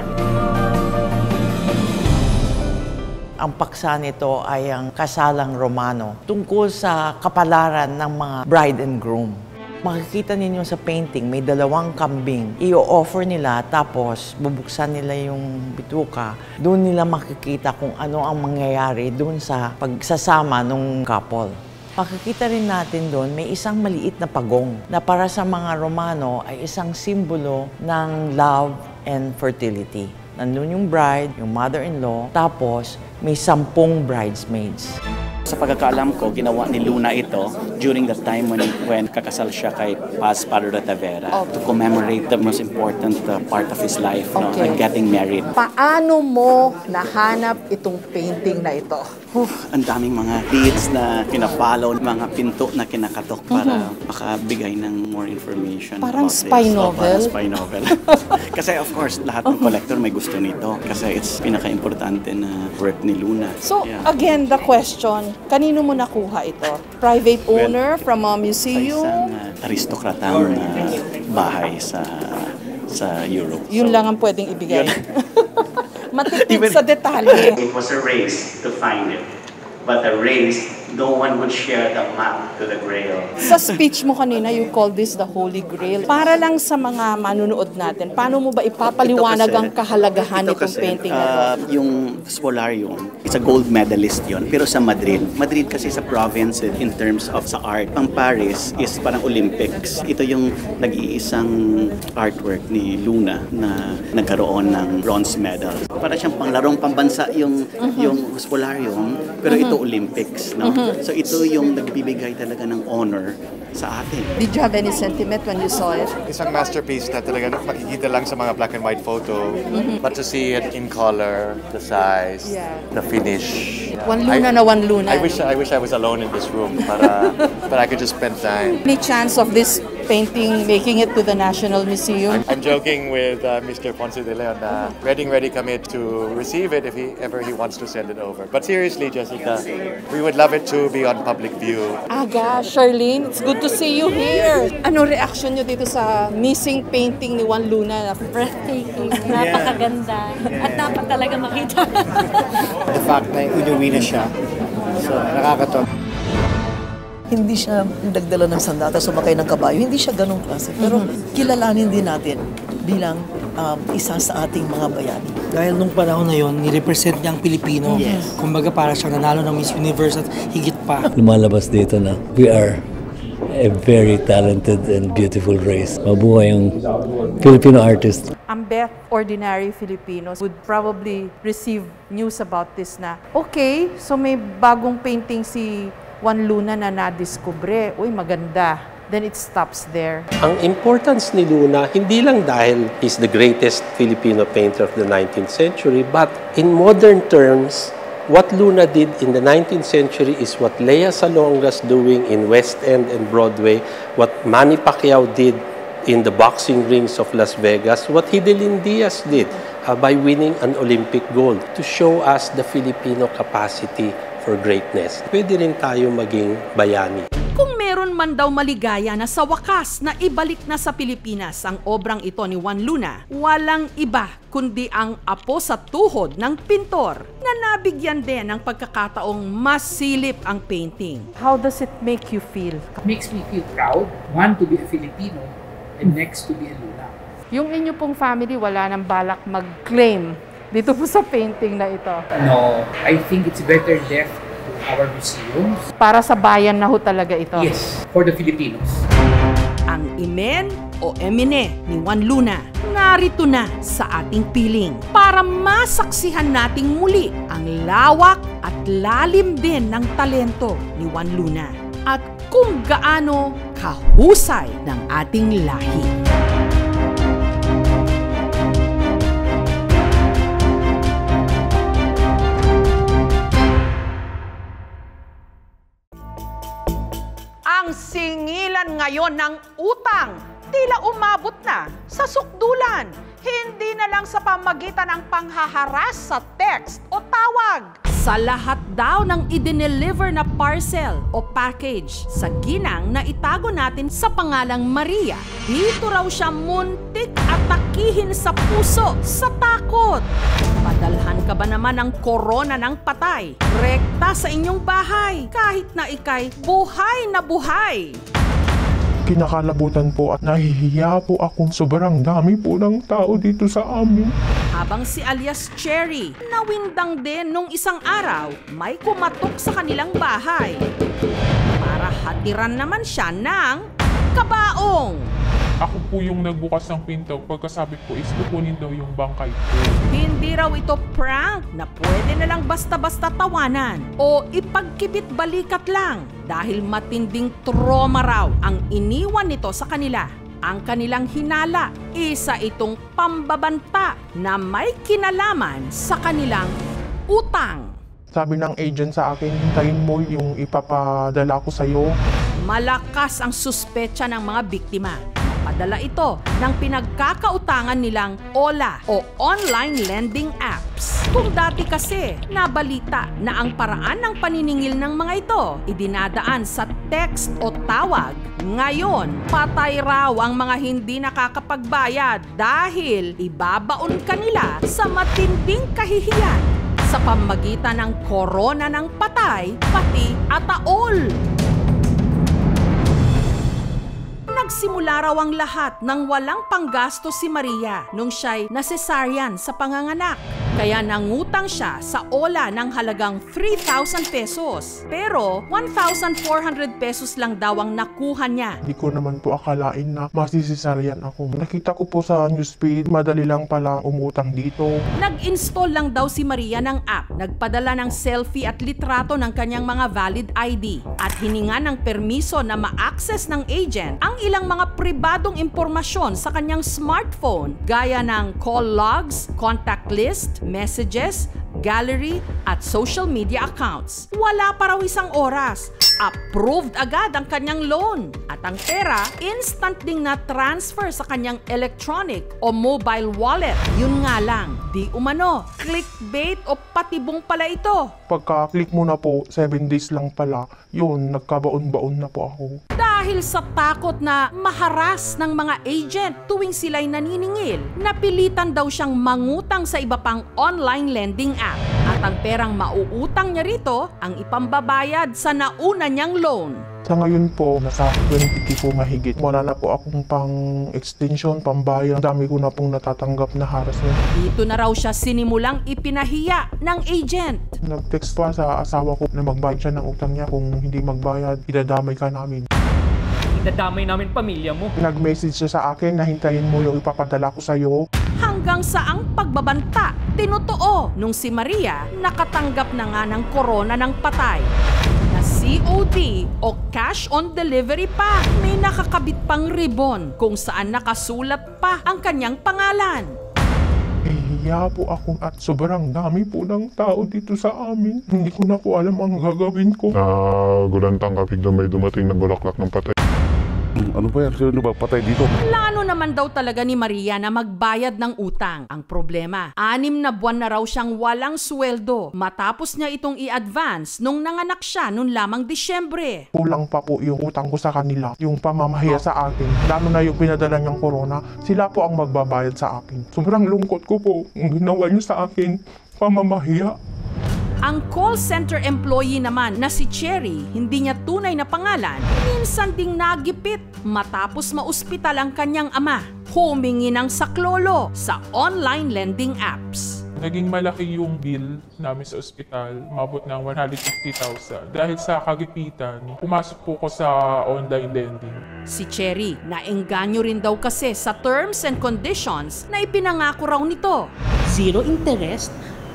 Ang paksa nito ay ang kasalang Romano tungkol sa kapalaran ng mga bride and groom. Makikita ninyo sa painting, may 2 kambing. I-offer nila tapos bubuksan nila yung bituka. Doon nila makikita kung ano ang mangyayari doon sa pagsasama ng couple. Makikita rin natin doon, may isang maliit na pagong na para sa mga Romano ay isang simbolo ng love and fertility. Nandun yung bride, yung mother-in-law, tapos may 10 bridesmaids. Sa pagkakaalam ko, ginawa ni Luna ito during the time when kakasal siya kay Paz Padre Tavera to commemorate the most important part of his life, getting married. Paano mo nahanap itong painting na ito? Ang daming mga leads na pina-follow, mga pinto na kinakatok para makabigay ng more information. Parang about spy this. novel? Parang spy novel. Kasi of course, lahat ng collector may gusto nito kasi it's pinaka-importante na work ni Luna. So, again, the question, kanino mo nakuha ito? Private owner from a museum? Aristokratang bahay sa Europe. Yun lang ang pwedeng ibigay. Matipid sa detalye. It was a race to find it, but a race no one would share the map to the Grail. Sa speech mo kanina, you call this the Holy Grail. Para lang sa mga manunood natin, paano mo ba ipapaliwanag ang kahalagahan nitong painting na ito? Yung Spolarium, it's a gold medalist yon, pero sa Madrid. Madrid kasi sa province in terms of sa art. Ang Paris is parang Olympics. Ito yung nag-iisang artwork ni Luna na nagkaroon ng bronze medal. Para siyang panglarong pambansa yung Spolarium, pero ito Olympics, no? So ito yung nagbibigay talaga ng honor sa atin. Did you have any sentiment when you saw it? Isang masterpiece na talaga makikita lang sa mga black and white photo. But to see it in color, the size, the finish. One Luna na One Luna. I wish I was alone in this room para I could just spend time. Any chance of this painting making it to the National Museum? I'm joking with Mr. Ponce de Leon na ready commit to receive it if he wants to send it over. But seriously, Jessica, we would love it to be on public view. Charlene, it's good to see you here. Ano reaction nyo dito sa missing painting ni One Luna? Breathtaking, napakaganda, at dapat talaga makita. The fact na inuwi na siya, so nakakatawa. Hindi siya nagdala ng sandata, sumakay ng kabayo. Hindi siya ganong klase. Pero kilalanin din natin bilang isa sa ating mga bayani. Dahil nung panahon na yon, ni-represent niya ang Pilipino. Yes. Kumbaga para siyang nanalo ng Miss Universe at higit pa. Lumalabas dito na we are a very talented and beautiful race. Mabuhay yung Filipino artist. Ang Beth ordinary Filipinos would probably receive news about this na, okay, so may bagong painting si One Luna na nadiskubre. Uy, maganda. Then it stops there. Ang importance ni Luna, hindi lang dahil he's the greatest Filipino painter of the 19th century, but in modern terms, what Luna did in the 19th century is what Lea Salonga's doing in West End and Broadway, what Manny Pacquiao did in the boxing rings of Las Vegas, what Hidilyn Diaz did by winning an Olympic gold to show us the Filipino capacity for greatness. Pwede rin tayo maging bayani. Kung meron man daw maligaya na sa wakas na ibalik na sa Pilipinas ang obrang ito ni One Luna, walang iba kundi ang apo sa tuhod ng pintor na nabigyan din ng pagkakataong masilip ang painting. How does it make you feel? Makes me feel proud, one, to be a Filipino, and next, to be a Luna. Yung inyo pong family wala nang balak mag-claim dito po sa painting na ito? No, I think it's better left to our museums. Para sa bayan na ho talaga ito? Yes, for the Filipinos. Ang imen o emine ni One Luna narito na sa ating piling para masaksihan nating muli ang lawak at lalim din ng talento ni One Luna at kung gaano kahusay ng ating lahi. Ang singilan ngayon ng utang tila umabot na sa sukdulan. Hindi na lang sa pamagitan ng panghaharas sa text o tawag. Sa lahat daw ng i-deliver na parcel o package sa ginang na itago natin sa pangalang Maria. Dito raw siya muntik atakihin sa puso sa takot. Padalhan ka ka ba naman ang korona ng patay? Rekta sa inyong bahay, kahit na ikay buhay na buhay. Kinakalabutan po at nahihiya po akong sobrang dami po ng tao dito sa amin. Habang si alias Cherry, nawindang din nung isang araw, may kumatok sa kanilang bahay. Para hatiran naman siya ng kabaong. Ako po yung nagbukas ng pinto pagkasabi ko is kukunin daw yung bangkay ko. Hindi raw ito prank na pwede na lang basta-basta tawanan o ipagkibit balikat lang dahil matinding trauma raw ang iniwan nito sa kanila. Ang kanilang hinala, isa itong pambabanta na may kinalaman sa kanilang utang. Sabi ng agent sa akin, hintayin mo yung ipapadala ko sa'yo. Malakas ang suspecha ng mga biktima. Padala ito ng pinagkakautangan nilang OLA o Online Lending Apps. Kung dati kasi nabalita na ang paraan ng paniningil ng mga ito idinadaan sa text o tawag, ngayon patay raw ang mga hindi nakakapagbayad dahil ibabaon kanila sa matinding kahihiyan sa pamamagitan ng korona ng patay pati ataol. Nagsimula raw ang lahat ng walang panggasto si Maria nung siya'y nasesaryan sa panganganak. Kaya nangutang siya sa OLA ng halagang 3,000 pesos. Pero 1,400 pesos lang daw ang nakuha niya. Hindi ko naman po akalain na masisisaryan ako. Nakita ko po sa newsfeed, madali lang pala umutang dito. Nag-install lang daw si Maria ng app. Nagpadala ng selfie at litrato ng kanyang mga valid ID. At hininga ng permiso na ma-access ng agent ang ilang mga pribadong impormasyon sa kanyang smartphone gaya ng call logs, contact list, messages, gallery at social media accounts. Wala pa raw isang oras, approved agad ang kanyang loan at ang pera instant ding na-transfer sa kanyang electronic o mobile wallet. Yun nga lang, di umano, clickbait o patibong pala ito. Pagka-click mo na po, 7 days lang pala, yun, nagkabaon-baon na po ako. Dahil sa takot na maharas ng mga agent tuwing sila'y naniningil, napilitan daw siyang mangutang sa iba pang online lending app. At ang perang mauutang niya rito ang ipambabayad sa nauna niyang loan. Sa ngayon po, nasa 20 po mahigit. Wala na po akong pang-extension, pambayad. Dami ko na pong natatanggap na harassment. Dito na raw siya sinimulang ipinahiya ng agent. Nag-text pa sa asawa ko na magbayad siya ng utang niya. Kung hindi magbayad, idadamay ka namin. Idadamay namin pamilya mo. Nag-message siya sa akin na hintayin mo yung ipapadala ko sa'yo. Hanggang sa ang pagbabanta, tinutuo nung si Maria nakatanggap na nga ng korona ng patay. Na COD o cash on delivery pa. May nakakabit pang ribbon kung saan nakasulat pa ang kanyang pangalan. Nahihiya po ako at sobrang dami po ng tao dito sa amin. Hindi ko na po alam ang gagawin ko. Gulantang ka, bigla may dumating na bulaklak ng patay. Ano ba yan? Sino ba patay dito? Plano naman daw talaga ni Maria na magbayad ng utang. Ang problema, 6 na buwan na raw siyang walang sweldo matapos niya itong i-advance nung nanganak siya noong lamang Disyembre. Kulang pa po yung utang ko sa kanila, yung pamamahiya sa akin. Lalo na yung pinadala niyang corona, sila po ang magbabayad sa akin. Sobrang lungkot ko po ang ginawa niyo sa akin, pamamahiya. Ang call center employee naman na si Cherry, hindi niya tunay na pangalan, minsan ding nagipit matapos maospital ang kanyang ama. Humingi ng saklolo sa online lending apps. Naging malaki yung bill namin sa ospital, umabot ng 150,000. Dahil sa kagipitan, pumasok po ko sa online lending. Si Cherry, naengganyo rin daw kasi sa terms and conditions na ipinangako raw nito. 0 interest,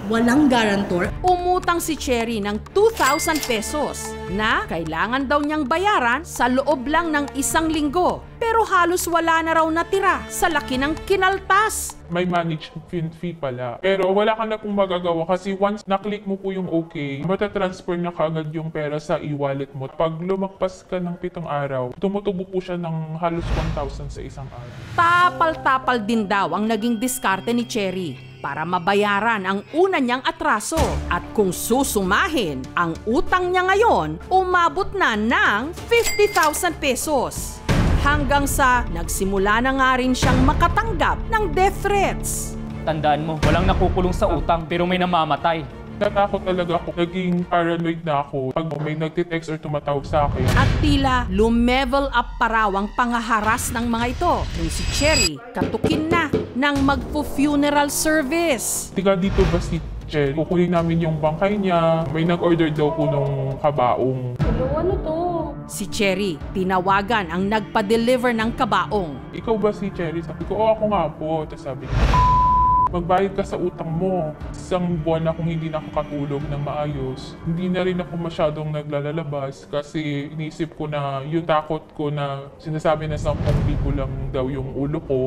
walang guarantor. Umutang si Cherry ng 2,000 pesos na kailangan daw niyang bayaran sa loob lang ng 1 linggo. Pero halos wala na raw natira sa laki ng kinaltas. May management fee pala. Pero wala ka na pong magagawa kasi once na-click mo po yung okay, matatransfer na kaagad yung pera sa e-wallet mo. Pag lumagpas ka ng 7 araw, tumutubo po siya ng halos 1,000 sa isang araw. Tapal-tapal din daw ang naging diskarte ni Cherry para mabayaran ang una niyang atraso. At kung susumahin, ang utang niya ngayon umabot na ng 50,000 pesos. Hanggang sa nagsimula na nga rin siyang makatanggap ng death threats. Tandaan mo, walang nakukulong sa utang pero may namamatay. Natakot talaga ako. Naging paranoid na ako pag may nagtitext or tumatawag sa akin. At tila lumevel up pa raw ang pangaharas ng mga ito. Nung si Cherry, katukin na ng magpo-funeral service. Tiga dito ba si Cherry? Kukunin namin yung bangkay niya. May nag-order daw po ng kabaong. Ano to? Si Cherry, tinawagan ang nagpa-deliver ng kabaong. Ikaw ba si Cherry? Sabi ko, ako nga po. Tapos sabi niya, magbayad ka sa utang mo. Isang buwan akong hindi nakakatulog ng maayos. Hindi na rin ako masyadong naglalabas kasi inisip ko na yung takot ko na sinasabi na 10,000 lang daw yung ulo ko.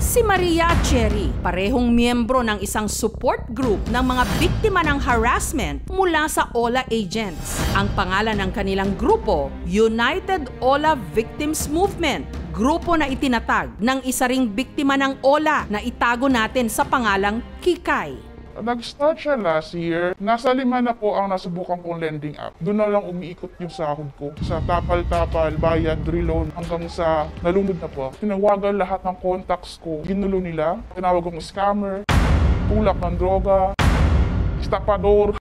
Si Maria at Cherry, parehong miyembro ng isang support group ng mga biktima ng harassment mula sa OLA agents. Ang pangalan ng kanilang grupo, United OLA Victims Movement. Grupo na itinatag ng isa ring biktima ng OLA na itago natin sa pangalang Kikay. Nag-start siya last year. Nasa 5 na po ang nasubukan kong lending app. Doon na lang umiikot yung sahod ko. Sa tapal-tapal, bayad, reload, hanggang sa nalunod na po. Tinawagan lahat ng contacts ko. Ginulo nila. Tinawag kong scammer, tulak ng droga, estapador.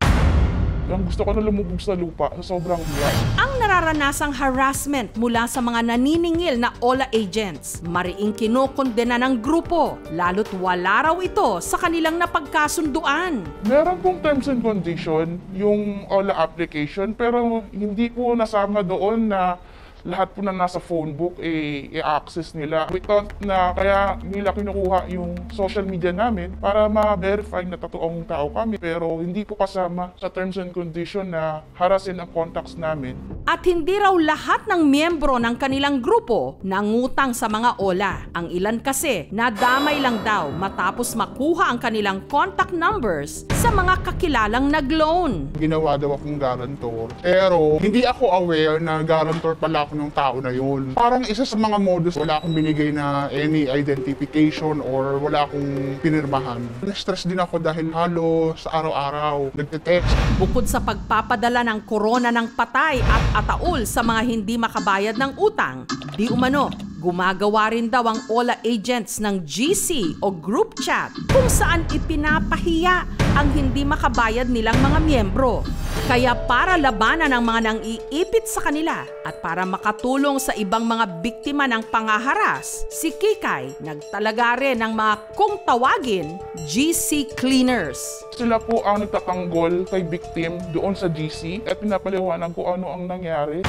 Ang gusto ko na lumubog sa lupa sa sobrang hiya. Ang nararanasang harassment mula sa mga naniningil na OLA agents, mariing kinokondena ng grupo, lalo't wala raw ito sa kanilang napagkasunduan. Meron pong terms and condition yung OLA application pero hindi po nasama doon na lahat po na nasa phone book i-access nila. We thought na kaya nila kinukuha yung social media namin para ma-verify na totoong tao kami pero hindi po kasama sa terms and condition na harasin ang contacts namin. At hindi raw lahat ng miyembro ng kanilang grupo nangutang sa mga OLA. Ang ilan kasi nadamay lang daw matapos makuha ang kanilang contact numbers sa mga kakilalang nag-loan. Ginawa daw akong guarantor pero hindi ako aware na guarantor pala ako ng tao na yun. Parang isa sa mga modus, wala akong binigay na any identification or wala akong pinirmahan. Na-stress din ako dahil halos sa araw-araw nagte-text. Bukod sa pagpapadala ng korona ng patay at ataol sa mga hindi makabayad ng utang, di umano, gumagawa rin daw ang OLA agents ng GC o group chat kung saan ipinapahiya ang hindi makabayad nilang mga miyembro. Kaya para labanan ang mga nang-iipit sa kanila at para makatulong sa ibang mga biktima ng pangaharas, si Kikay nagtalaga rin ng mga kung tawagin GC cleaners. Sila po ang nagtatanggol kay victim doon sa GC at pinapaliwanag ko ano ang nangyari.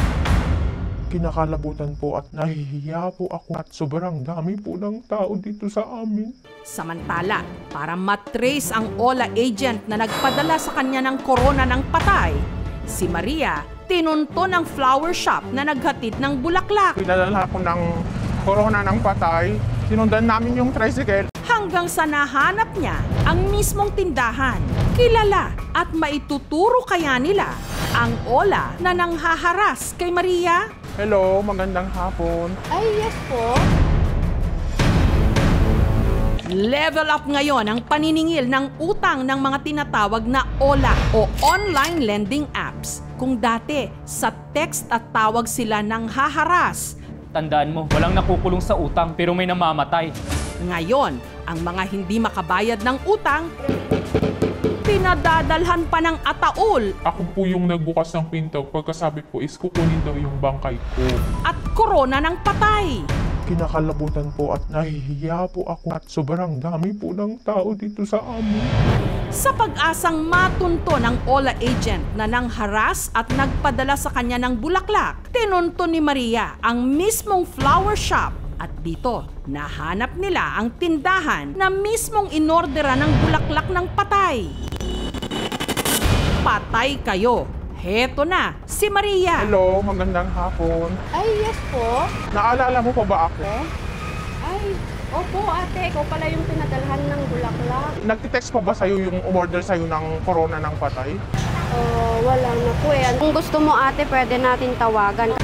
Kinakalabutan po at nahihiya po ako at sobrang dami po ng tao dito sa amin. Samantala, para matrace ang OLA agent na nagpadala sa kanya ng korona ng patay, si Maria tinunto ng flower shop na naghatid ng bulaklak. Pinadala ko ng korona ng patay, sinundan namin yung tricycle. Hanggang sa nahanap niya ang mismong tindahan, kilala at maituturo kaya nila ang OLA na nanghaharas kay Maria. Hello, magandang hapon. Ay, yes po. Level up ngayon ang paniningil ng utang ng mga tinatawag na OLA o online lending apps. Kung dati sa text at tawag sila ng haharas, Tandaan mo, walang nakukulong sa utang pero may namamatay. ngayon ang mga hindi makabayad ng utang, pinadadalhan pa ng ataol. Ako po yung nagbukas ng pinto. Pagkasabi po is kukunin daw yung bangkay ko. At korona ng patay. Kinakalabutan po at nahihiya po ako at sobrang dami po ng tao dito sa amin. Sa pag-asang matunto ng OLA agent na nangharas at nagpadala sa kanya ng bulaklak, tinunto ni Maria ang mismong flower shop at dito nahanap nila ang tindahan na mismong inordera ng bulaklak ng patay. Patay kayo! Heto na, si Maria. Hello, magandang hapon. Ay, yes po. Naalala mo pa ba ako? Ay, opo ate, ikaw pala yung pinadalhan ng bulaklak. Nagtitext pa ba sa'yo yung umorder sa'yo ng korona ng patay? Wala na po eh. Kung gusto mo ate, pwede natin tawagan.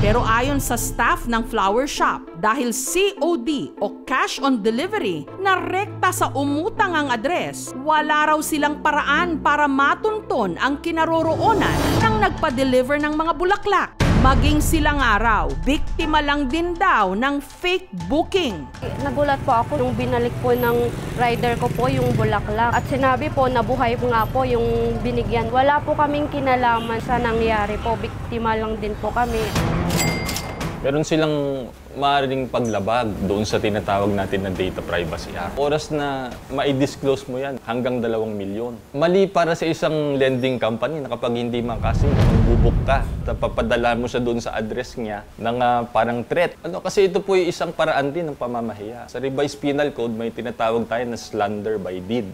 Pero ayon sa staff ng flower shop, dahil COD o cash on delivery na rekta sa umutang ang address, wala raw silang paraan para matunton ang kinaroroonan ng nagpa-deliver ng mga bulaklak. Maging silang araw, biktima lang din daw ng fake booking. Nagulat po ako nung binalik po ng rider ko po yung bulaklak. At sinabi po na buhay nga po yung binigyan. Wala po kaming kinalaman sa nangyari po. Biktima lang din po kami. Meron silang maaaring paglabag doon sa tinatawag natin na Data Privacy Act. Oras na ma-disclose mo yan, hanggang 2 milyon. Mali para sa isang lending company na kapag hindi makasing, magbubuk ka, papadala mo siya doon sa address niya ng parang threat. Kasi ito po yung isang paraan din ng pamamahiya. Sa Revised Penal Code, may tinatawag tayo na slander by deed.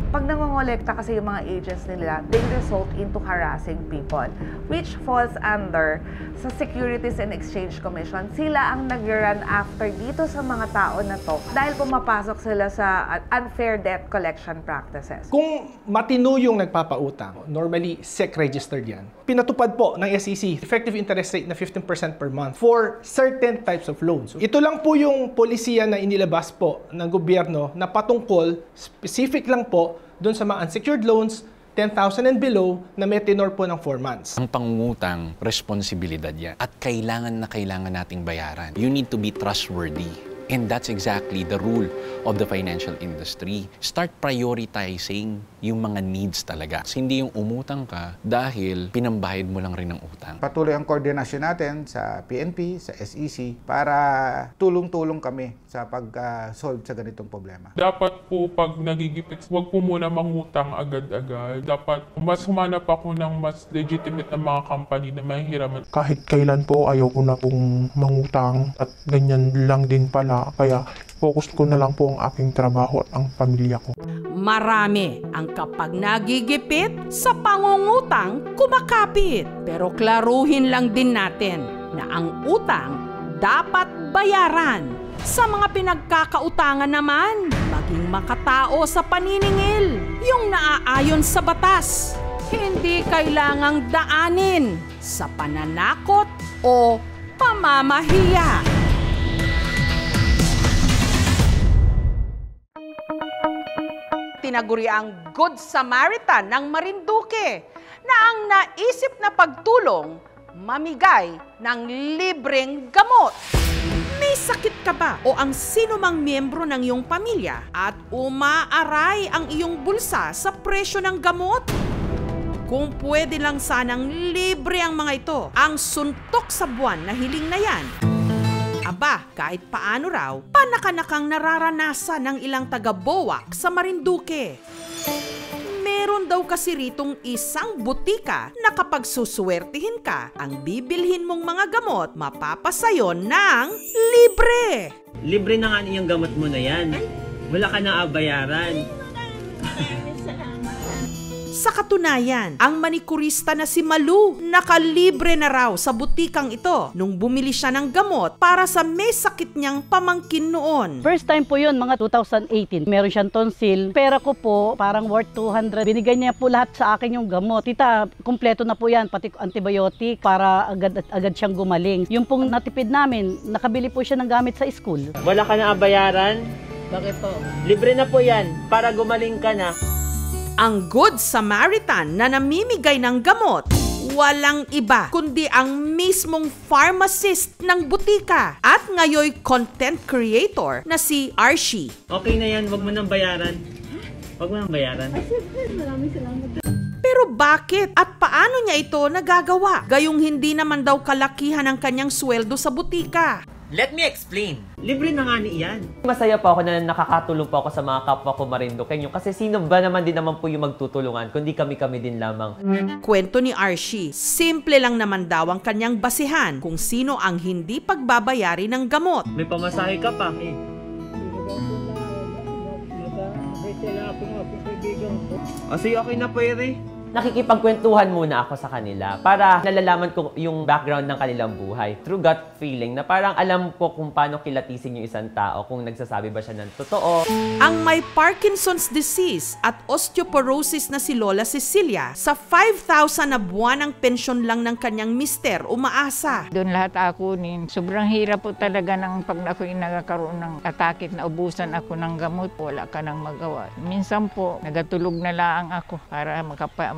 Pag nangongolekta kasi yung mga agents nila, they result into harassing people, which falls under sa Securities and Exchange Commission. Sila ang nag-run after dito sa mga tao na to dahil pumapasok sila sa unfair debt collection practices. Kung matino yung nagpapautang, normally SEC-registered yan. Pinatupad po ng SEC, effective interest rate na 15% per month for certain types of loans. Ito lang po yung polisiya na inilabas po ng gobyerno na patungkol, specific lang po, doon sa mga unsecured loans, 10,000 and below na may tenor po ng 4 months. Ang pangungutang, responsibilidad yan. At kailangan nating bayaran. You need to be trustworthy. And that's exactly the rule of the financial industry. Start prioritizing yung mga needs talaga. Hindi yung umutang ka dahil pinambahid mo lang rin ng utang. Patuloy ang koordinasyon natin sa PNP, sa SEC para tulong-tulong kami sa pag-solve sa ganitong problema. Dapat po pag nagigipit, huwag po muna mangutang agad-agad. Dapat mas humanap ako ng mas legitimate na mga company na mahihiraman. Kahit kailan po ayaw ko na pong mangutang at ganyan lang din pala. Kaya focus ko na lang po ang aking trabaho at ang pamilya ko. Marami ang kapag nagigipit sa pangungutang kumakapit. Pero klaruhin lang din natin na ang utang dapat bayaran. Sa mga pinagkakautangan naman, maging makatao sa paniningil, yung naaayon sa batas. Hindi kailangang daanin sa pananakot o pamamahiya. Tinaguri ang Good Samaritan ng Marinduque na ang naisip na pagtulong mamigay ng libreng gamot. May sakit ka ba o ang sinumang miyembro ng iyong pamilya at umaaray ang iyong bulsa sa presyo ng gamot? Kung pwede lang sanang libre ang mga ito, ang suntok sa buwan na hiling na yan. Aba, kahit paano raw, panakanakang nararanasan ng ilang taga-BOAC sa Marinduque. Meron daw kasi ritong isang butika na kapag suswertihin ka, ang bibilhin mong mga gamot mapapasayon ng libre. Libre na nga niyang gamot mo na yan. Wala ka na abayaran. Sa katunayan, ang manikurista na si Malu nakalibre na raw sa butikang ito nung bumili siya ng gamot para sa may sakit niyang pamangkin noon. First time po yun, mga 2018. Meron siyang tonsil. Pera ko po, parang worth 200. Binigay niya po lahat sa akin yung gamot. Tita, kumpleto na po yan, pati antibiotic para agad siyang gumaling. Yung pong natipid namin, nakabili po siya ng gamit sa school. Wala ka na abayaran? Bakit po? Libre na po yan para gumaling ka na. Ang Good Samaritan na namimigay ng gamot, walang iba kundi ang mismong pharmacist ng butika at ngayoy content creator na si Archie. Okay na yan, wag mo nang bayaran. Wag mo nang bayaran. Maraming salamat. Pero bakit at paano niya ito nagagawa? Gayong hindi naman daw kalakihan ang kanyang sweldo sa butika. Let me explain. Libre na nga niyan. Masaya po ako na nakakatulong po ako sa mga kapwa ko Marinduqueño kasi sino ba naman din naman po yung magtutulungan kundi kami-kami din lamang. Kwento ni Archie, simple lang naman daw ang kanyang basihan kung sino ang hindi pagbabayari ng gamot. May pamasahe ka pa eh. O sige, okay na pwede. Nakikipagkwentuhan muna ako sa kanila para nalalaman ko yung background ng kanilang buhay. Through gut feeling na parang alam ko kung paano kilatisin yung isang tao, kung nagsasabi ba siya ng totoo. Ang may Parkinson's disease at osteoporosis na si Lola Cecilia, sa 5,000 na buwan ang pensyon lang ng kanyang mister umaasa. Doon lahat ako sobrang hirap po talaga ng pag ako'y nagkaroon ng atake na ubusan ako ng gamot, wala ka nang magawa. Minsan po, nagatulog na lang ako para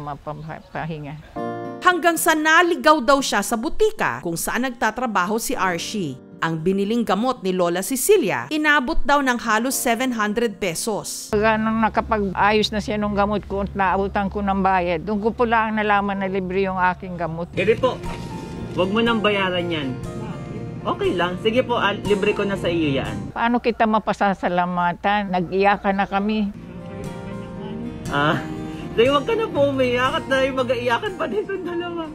mapahinga. hanggang sa naligaw daw siya sa butika kung saan nagtatrabaho si Archie. Ang biniling gamot ni Lola Cecilia, inabot daw ng halos 700 pesos. Nung nakapag-ayos na siya ng gamot ko at naabutan ko ng bayad, doon ko po lang nalaman na libre yung aking gamot. Ere po, huwag mo nang bayaran yan. Okay lang. Sige po, libre ko na sa iyo yan. Paano kita mapasasalamatan? Nag-iyakan na kami. Sige, huwag ka na po umiyak at mag-iyakan pa dito dalawa.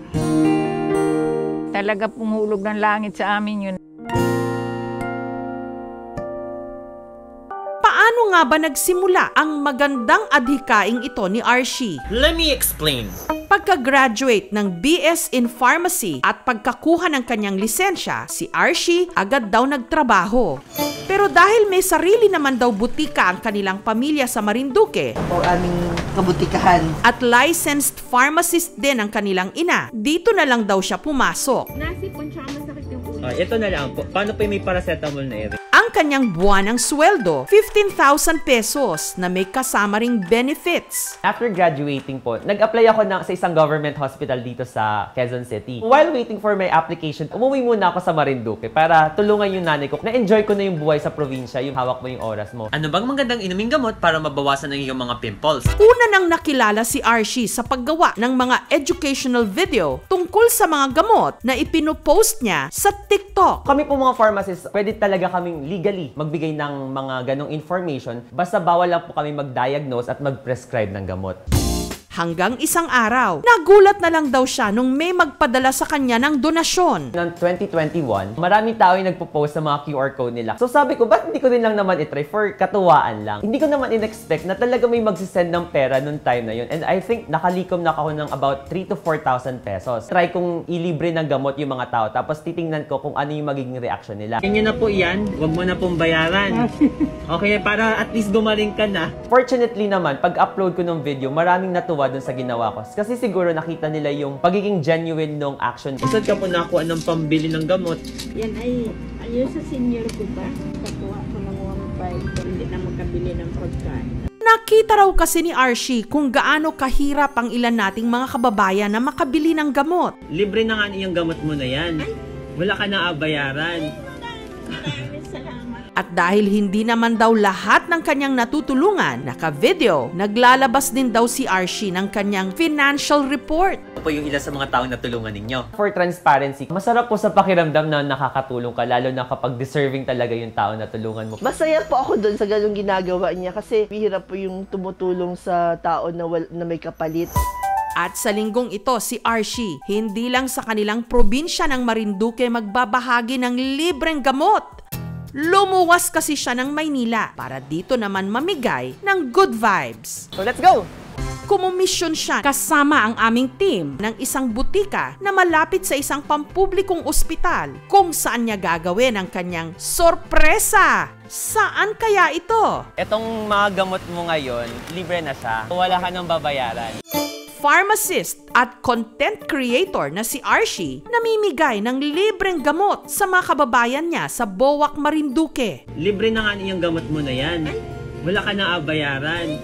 Talaga pumulog ng langit sa amin yun. Paano nga ba nagsimula ang magandang adhikaing ito ni Archie? Let me explain. Pagka-graduate ng BS in Pharmacy at pagkakuha ng kanyang lisensya, si Archie agad daw nagtrabaho. Pero dahil may sarili naman daw butika ang kanilang pamilya sa Marinduque, o aming kabutikahan, at licensed pharmacist din ang kanilang ina, dito na lang daw siya pumasok. Nasipon siya masakit yung ulo. Ito na lang po. Paano po may paracetamol na ere? Ang kanyang buwanang sweldo, 15,000 pesos na may kasama ring benefits. After graduating po, nag-apply ako sa isang government hospital dito sa Quezon City. While waiting for my application, umuwi muna ako sa Marinduque para tulungan yung nanay ko. Na-enjoy ko na yung buhay sa probinsya, yung hawak mo yung oras mo. Ano bang magandang inuming gamot para mabawasan ng iyong mga pimples? Una nang nakilala si Archie sa paggawa ng mga educational video tungkol sa mga gamot na ipinopost niya sa TikTok. Kami po mga pharmacists, pwede talaga kaming legally magbigay ng mga ganong information, basta bawal lang po kami mag-diagnose at mag-prescribe ng gamot. Hanggang isang araw, nagulat na lang daw siya nung may magpadala sa kanya ng donasyon. Noong 2021, maraming tao yung nagpo-post sa mga QR code nila. So sabi ko, ba't hindi ko din lang naman itry for katuwaan lang? Hindi ko naman in-expect na talaga may magsisend ng pera noong time na yun. And I think nakalikom na ako ng about 3,000 to 4,000 pesos. Try kong ilibre ng gamot yung mga tao, tapos titingnan ko kung ano yung magiging reaction nila. Ganyan na po yan, huwag mo na pong bayaran. Okay, para at least gumaling ka na. Fortunately naman, pag-upload ko ng video, maraming natuwa dun sa ginawa ko. Kasi siguro nakita nila yung pagiging genuine nung action. Saan ka po nakuha ng pambili ng gamot? Yan ay, ayun sa senior ko ba? Kakuha ko ng 1.5 hindi na makabili ng pagkain. Nakita raw kasi ni Archie kung gaano kahirap ang ilan nating mga kababayan na makabili ng gamot. Libre na nga iyong gamot mo na yan. Wala ka na bayaran. At dahil hindi naman daw lahat ng kanyang natutulungan, naka-video, naglalabas din daw si Archie ng kanyang financial report. Ito po yung ilan sa mga taong natulungan ninyo. For transparency, masarap po sa pakiramdam na nakakatulong ka, lalo na kapag deserving talaga yung tao na tulungan mo. Masaya po ako doon sa ganung ginagawa niya kasi bihira po yung tumutulong sa tao na may kapalit. At sa linggong ito, si Archie, hindi lang sa kanilang probinsya ng Marinduque magbabahagi ng libreng gamot. Lumuwas kasi siya ng Maynila para dito naman mamigay ng good vibes. So let's go! Kumomisyon siya kasama ang aming team ng isang butika na malapit sa isang pampublikong ospital kung saan niya gagawin ang kanyang sorpresa. Saan kaya ito? Etong mga gamot mo ngayon, libre na siya. Wala ka nang babayaran. Pharmacist at content creator na si Archie namimigay ng libreng gamot sa mga kababayan niya sa Boac, Marinduque. Libre na nga iyong gamot mo na yan. Wala ka na bayaran.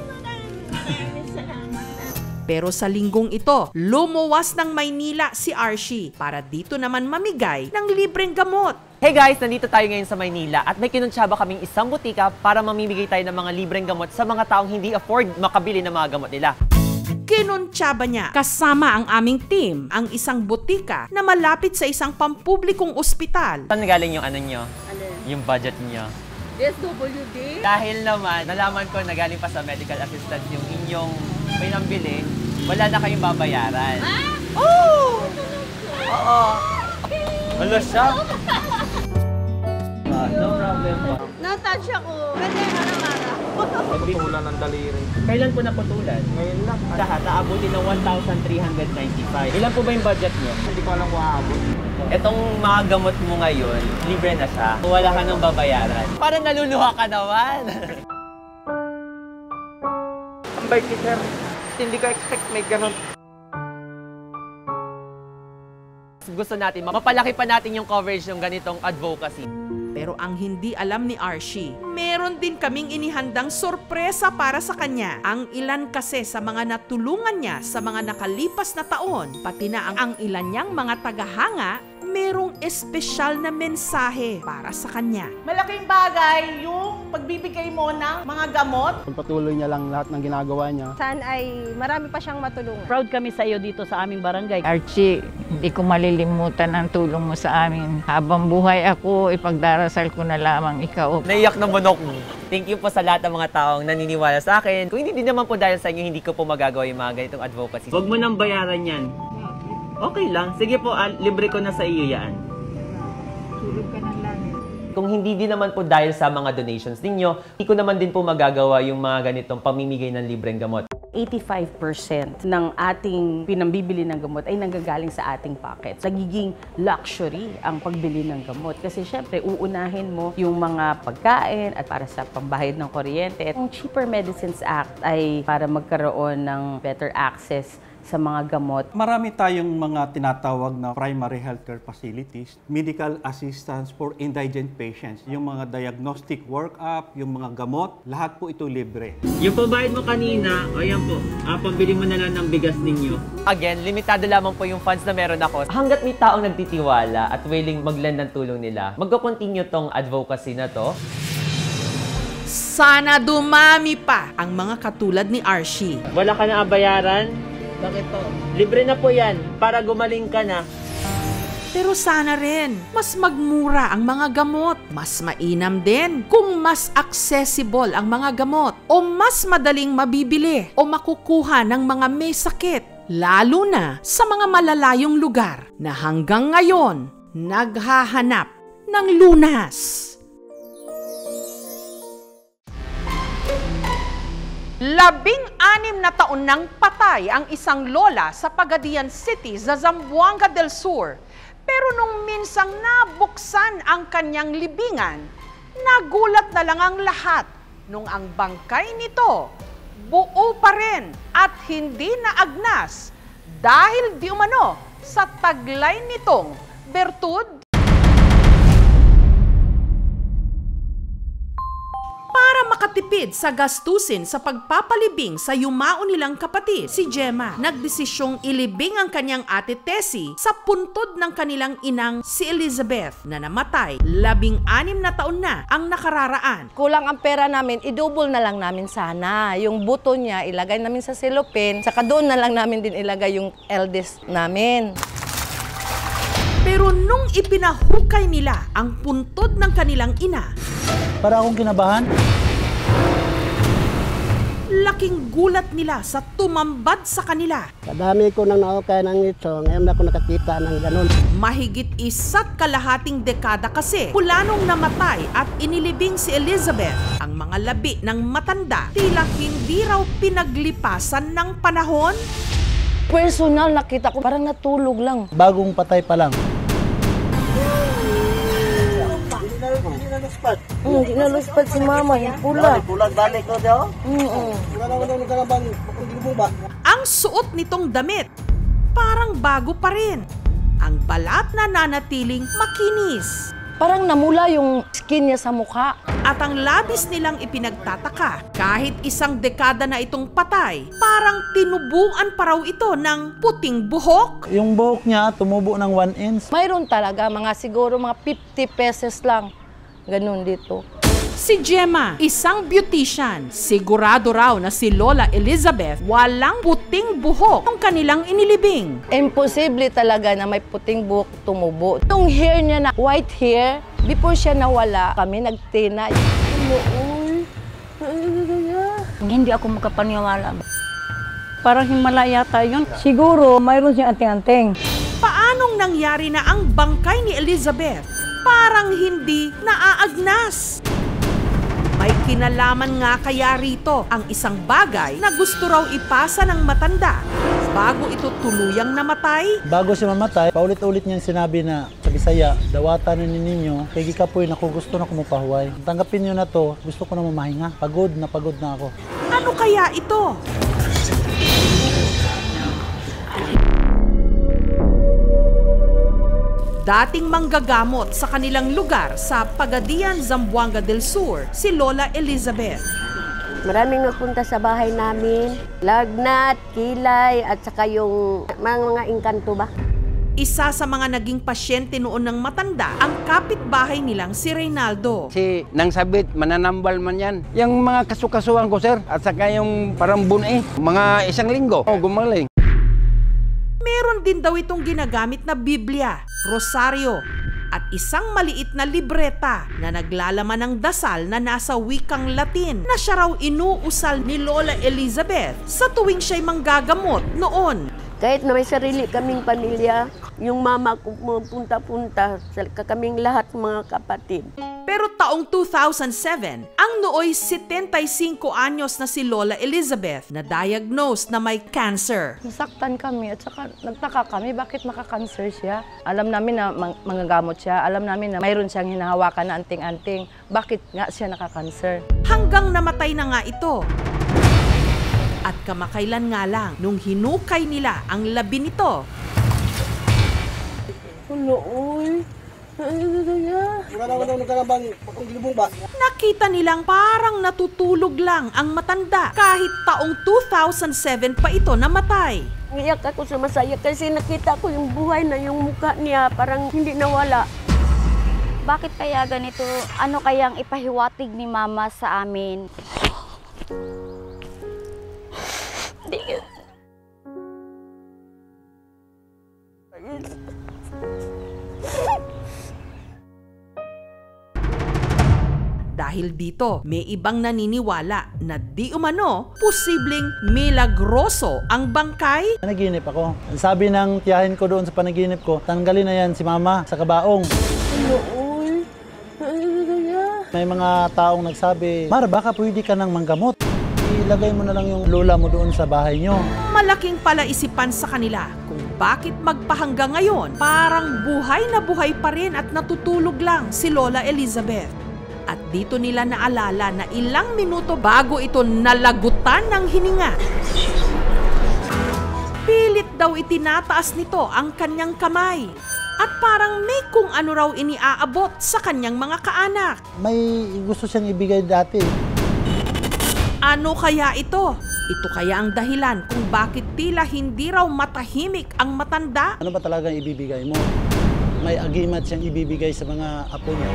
Pero sa linggong ito, lumuwas ng Maynila si Archie para dito naman mamigay ng libreng gamot. Hey guys! Nandito tayo ngayon sa Maynila at may kinuntsaba kaming isang butika para mamimigay tayo ng mga libreng gamot sa mga taong hindi afford makabili ng mga gamot nila. Kinuntsaba niya kasama ang aming team ang isang butika na malapit sa isang pampublikong ospital. Saan galing yung ano nyo? Yung budget nyo? SWD? Dahil naman, nalaman ko na galing pa sa medical assistant yung inyong pinambili, wala na kayong babayaran. Oh! Oo! Wala siya? No problem po. Na-touch ako. Pwede araw-araw. Putulan ng daliri. Kailan po naputulan? Ngayon lang. Lahat, naabuti ng 1,395. Ilan po ba yung budget nyo? Hindi ko alam kung aabot. Etong mga gamot mo ngayon, libre na siya. Wala ka nang babayaran. Parang naluluha ka naman. Ang bait ni sir. Hindi ko expect may ganun. Gusto natin, mapalaki pa natin yung coverage ng ganitong advocacy. Pero ang hindi alam ni Archie, meron din kaming inihandang sorpresa para sa kanya. Ang ilan kasi sa mga natulungan niya sa mga nakalipas na taon, pati na ang ilan niyang mga tagahanga, merong espesyal na mensahe para sa kanya. Malaking bagay yung pagbibigay mo ng mga gamot. Pagpatuloy niya lang lahat ng ginagawa niya. Sana ay marami pa siyang matulungan. Proud kami sa iyo dito sa aming barangay. Archie, hindi ko malilimutan ang tulong mo sa amin. Habang buhay ako, ipagdarasal ko na lamang ikaw. Naiyak na manok. Thank you po sa lahat ng mga taong naniniwala sa akin. Kung hindi naman po dahil sa inyo, hindi ko po magagawa yung mga ganitong advocacy. Huwag mo nang bayaran yan. Okay lang. Sige po, libre ko na sa iyo yan. Tulog ka ng langit. Kung hindi din naman po dahil sa mga donations ninyo, hindi ko naman din po magagawa yung mga ganitong pamimigay ng libreng gamot. 85% ng ating pinambibili ng gamot ay nanggagaling sa ating pocket. Nagiging luxury ang pagbili ng gamot. Kasi syempre, uunahin mo yung mga pagkain at para sa pambayad ng kuryente. Ang Cheaper Medicines Act ay para magkaroon ng better access sa mga gamot. Marami tayong mga tinatawag na primary healthcare facilities, medical assistance for indigent patients, yung mga diagnostic workup, yung mga gamot, lahat po ito libre. Yung pambayad mo kanina, o yan po, pambili mo na lang ng bigas ninyo. Again, limitado lamang po yung funds na meron ako. Hanggat may taong nagtitiwala at willing mag-lend ng tulong nila, magko-continue tong advocacy na to. Sana dumami pa ang mga katulad ni Archie. Wala ka na bayaran? Bakit po? Libre na po yan, para gumaling ka na. Pero sana rin, mas magmura ang mga gamot. Mas mainam din kung mas accessible ang mga gamot o mas madaling mabibili o makukuha ng mga may sakit. Lalo na sa mga malalayong lugar na hanggang ngayon naghahanap ng lunas. 16 na taon nang patay ang isang lola sa Pagadian City sa Zamboanga del Sur. Pero nung minsang nabuksan ang kanyang libingan, nagulat na lang ang lahat nung ang bangkay nito buo pa rin at hindi naagnas dahil di umano sa taglay nitong bertud. Para makatipid sa gastusin sa pagpapalibing sa yumao nilang kapatid, si Gemma nagdesisyong ilibing ang kanyang ate Tessie sa puntod ng kanilang inang si Elizabeth na namatay 16 na taon na ang nakararaan. Kulang ang pera namin, i-double na lang namin sana. Yung buto niya, ilagay namin sa cellophane, saka doon na lang namin din ilagay yung eldest namin. Pero nung ipinahukay nila ang puntod ng kanilang ina, para akong kinabahan. Laking gulat nila sa tumambad sa kanila. Kadami ko nang naukay ng ito, ngayon ako nakakita ng ganun. Mahigit 1.5 dekada kasi mula nung namatay at inilibing si Elizabeth, ang mga labi ng matanda tila hindi raw pinaglipasan ng panahon. Personal nakita ko, parang natulog lang. Bagong patay pa lang. Hindi na luspat si mama, yung pula. Pulag balik ko daw? Ang suot nitong damit, parang bago pa rin. Ang balat na nanatiling makinis. Parang namula yung skin niya sa mukha. At ang labis nilang ipinagtataka, kahit 1 dekada na itong patay, parang tinubuan pa raw ito ng puting buhok. Yung buhok niya tumubo ng 1 inch. Mayroon talaga, mga siguro mga 50 pesos lang. Ganun dito. Si Gemma, isang beautician, sigurado raw na si Lola Elizabeth walang puting buhok ng kanilang inilibing. Imposible talaga na may puting buhok tumubo. Yung hair niya na white hair, before siya nawala, kami nagtina. Hindi ako makapaniwala. Parang himala yata yun. Siguro, mayroon siyang anting-anting. Paanong nangyari na ang bangkay ni Elizabeth? Parang hindi naaagnas. May kinalaman nga kaya rito ang isang bagay na gusto raw ipasa ng matanda bago ito tuluyang namatay. Bago siya mamatay, paulit-ulit niyang sinabi na sa Bisaya, dawatan na ninyo, kay Gikapoy na ko gusto na kumupahuway. Tanggapin niyo na to, gusto ko na mamahinga. Pagod na ako. Ano kaya ito? dating manggagamot sa kanilang lugar sa Pagadian, Zamboanga del Sur, si Lola Elizabeth. Maraming nagpunta sa bahay namin, lagnat, kilay, at saka yung mga engkanto ba? Isa sa mga naging pasyente noon ng matanda, ang kapitbahay nilang si Reynaldo. Si nang sabit, mananambal man yan. Yung mga kasukasuhan ko, sir, at saka yung parang buni, mga 1 linggo, gumaling. Meron din daw itong ginagamit na Biblia, rosaryo, at isang maliit na libreta na naglalaman ng dasal na nasa wikang Latin na siya raw inuusal ni Lola Elizabeth sa tuwing siya'y manggagamot noon. Kahit na may sarili kaming pamilya, yung mama ko punta-punta sa kaming lahat mga kapatid. Pero taong 2007, ang nooy 75 anyos na si Lola Elizabeth na diagnosed na may cancer. Nasaktan kami at saka nagtaka kami bakit makakancer siya. Alam namin na manggagamot siya, alam namin na mayroon siyang hinahawakan na anting-anting. Bakit nga siya nakakancer? Hanggang namatay na nga ito. At kamakailan nga lang, nung hinukay nila ang labi nito. Nakita nilang parang natutulog lang ang matanda kahit taong 2007 pa ito namatay. Iyak ako sa masaya kasi nakita ko yung buhay na yung mukha niya parang hindi nawala. Bakit kaya ganito? Ano kayang ipahiwatig ni Mama sa amin? Dahil dito, may ibang naniniwala na di umano, posibleng milagroso ang bangkay. Panaginip ako. Ang sabi ng tiyahin ko doon sa panaginip ko, tanggalin na yan si Mama sa kabaong. May mga taong nagsabi, Mar, baka pwede ka nang manggamot. Ilagay mo na lang yung lola mo doon sa bahay nyo. Malaking palaisipan sa kanila kung bakit magpahanggang ngayon parang buhay na buhay pa rin at natutulog lang si Lola Elizabeth. At dito nila naalala na ilang minuto bago ito nalagutan ng hininga. Pilit daw itinataas nito ang kanyang kamay. At parang may kung ano raw iniaabot sa kanyang mga kaanak. May gusto siyang ibigay dati. Ano kaya ito? Ito kaya ang dahilan kung bakit tila hindi raw matahimik ang matanda? Ano ba talagang ibibigay mo? May agimat siyang ibibigay sa mga apo niya.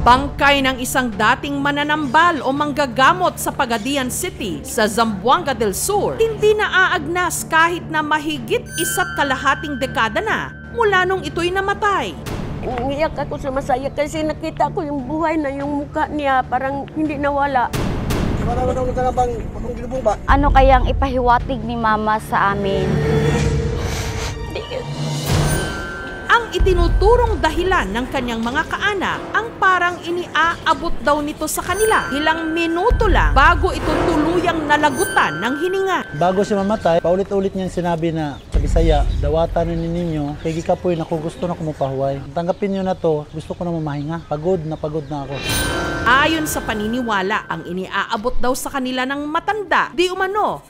Bangkay ng isang dating mananambal o manggagamot sa Pagadian City sa Zamboanga del Sur, hindi naaagnas kahit na mahigit 1.5 dekada na mula nung ito'y namatay. Iyak ako sa masaya kasi nakita ko yung buhay na yung mukha niya parang hindi nawala. Ano kayang ipahiwatig ni Mama sa amin? Ang itinuturong dahilan ng kanyang mga kaanak ang parang iniaabot daw nito sa kanila ilang minuto lang bago ito tuluyang nalagutan ng hininga. Bago siya mamatay, paulit-ulit niyang sinabi na sa Bisaya, dawatan na ninyo, kay gikapoy na ko gusto na kumupahuway. Tanggapin niyo na to, gusto ko na mamahinga. Pagod na ako. Ayon sa paniniwala, ang iniaabot daw sa kanila ng matanda, di umano,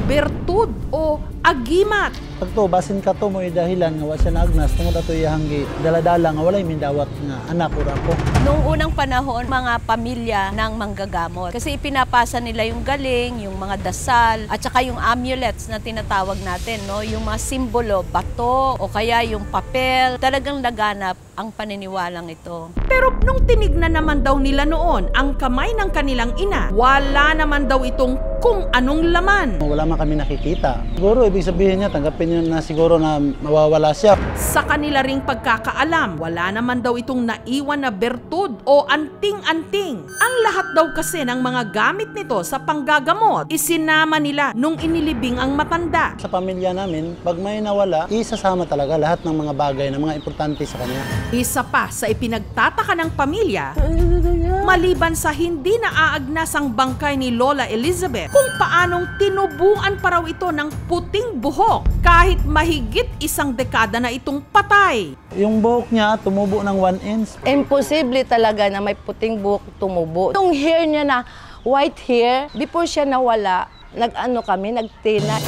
bertud o agimat. Pagto, basin ka to mo dahilan nga wa siya naagnas, tungod ato iyahanggi daladala nga walay mindawat nga anak o ako. Noong unang panahon, mga pamilya ng manggagamot. Kasi ipinapasa nila yung galing, yung mga dasal, at saka yung amulets na tinatawag natin, no? Yung mga simbolo, bato, o kaya yung papel. Talagang laganap ang paniniwalang ito. Pero nung tinignan naman daw nila noon ang kamay ng kanilang ina, wala naman daw itong kung anong laman. Wala man kami nakikita. Siguro, ibig sabihin niya, tanggapin niyo na siguro na mawawala siya. Sa kanila ring pagkakaalam, wala naman daw itong naiwan na bertud o anting-anting. Ang lahat daw kasi ng mga gamit nito sa panggagamot, isinama nila nung inilibing ang matanda. Sa pamilya namin, pag may nawala, isasama talaga lahat ng mga bagay na mga importante sa kanya. Isa pa sa ipinagtataka ng pamilya, maliban sa hindi naaagnas ang bangkay ni Lola Elizabeth, kung paanong tinubuan pa raw ito ng puting buhok kahit mahigit 1 dekada na itong patay. Yung buhok niya tumubo ng 1 inch. Imposible talaga na may puting buhok tumubo. Yung hair niya na white hair, before siya nawala, nag-tina.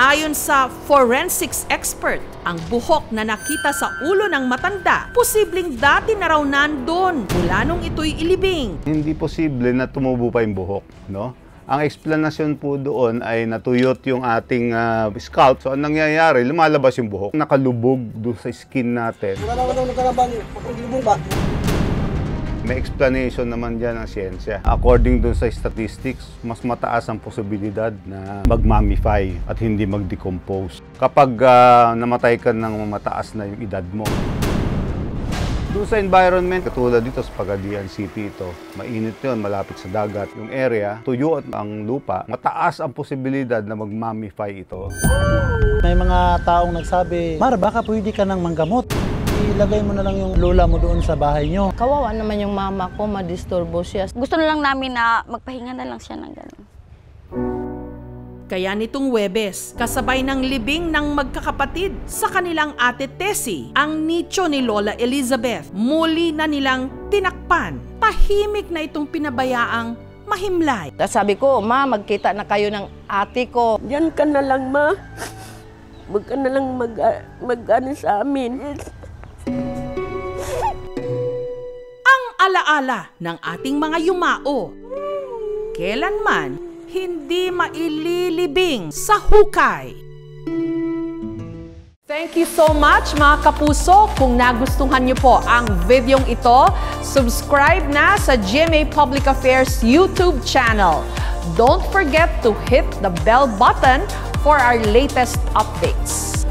Ayon sa forensics expert, ang buhok na nakita sa ulo ng matanda, posibleng dati na raw nandun mula nung ito'y ilibing. Hindi posible na tumubo pa yung buhok, no? Ang explanation po doon ay natuyot yung ating scalp. So, ang nangyayari, lumalabas yung buhok. Nakalubog doon sa skin natin. May explanation naman dyan ng siyensya. According doon sa statistics, mas mataas ang posibilidad na mag-mummify at hindi mag-decompose kapag namatay ka ng mataas na yung edad mo. Doon sa environment, katulad dito sa Pagadian City ito, mainit yun, malapit sa dagat. Yung area, tuyo at ang lupa, mataas ang posibilidad na mag-mummify ito. May mga taong nagsabi, Mar, baka pwede ka nang manggamot. Ilagay mo na lang yung lola mo doon sa bahay nyo. Kawawa naman yung mama ko, madisturbo siya. Gusto na lang namin na magpahinga na lang siya ng gano'n. Kaya nitong Huwebes, kasabay ng libing ng magkakapatid sa kanilang ate Tessie, ang nicho ni Lola Elizabeth, muli na nilang tinakpan. Tahimik na itong pinabayaang mahimlay. Sabi ko, ma, magkita na kayo ng ate ko. Diyan ka na lang, ma. Huwag ka na lang mag-ano sa amin. Ang alaala ng ating mga yumao, kailanman hindi maililibing sa hukay. Thank you so much mga kapuso. Kung nagustuhan niyo po ang videong ito, subscribe na sa GMA Public Affairs YouTube channel. Don't forget to hit the bell button for our latest updates.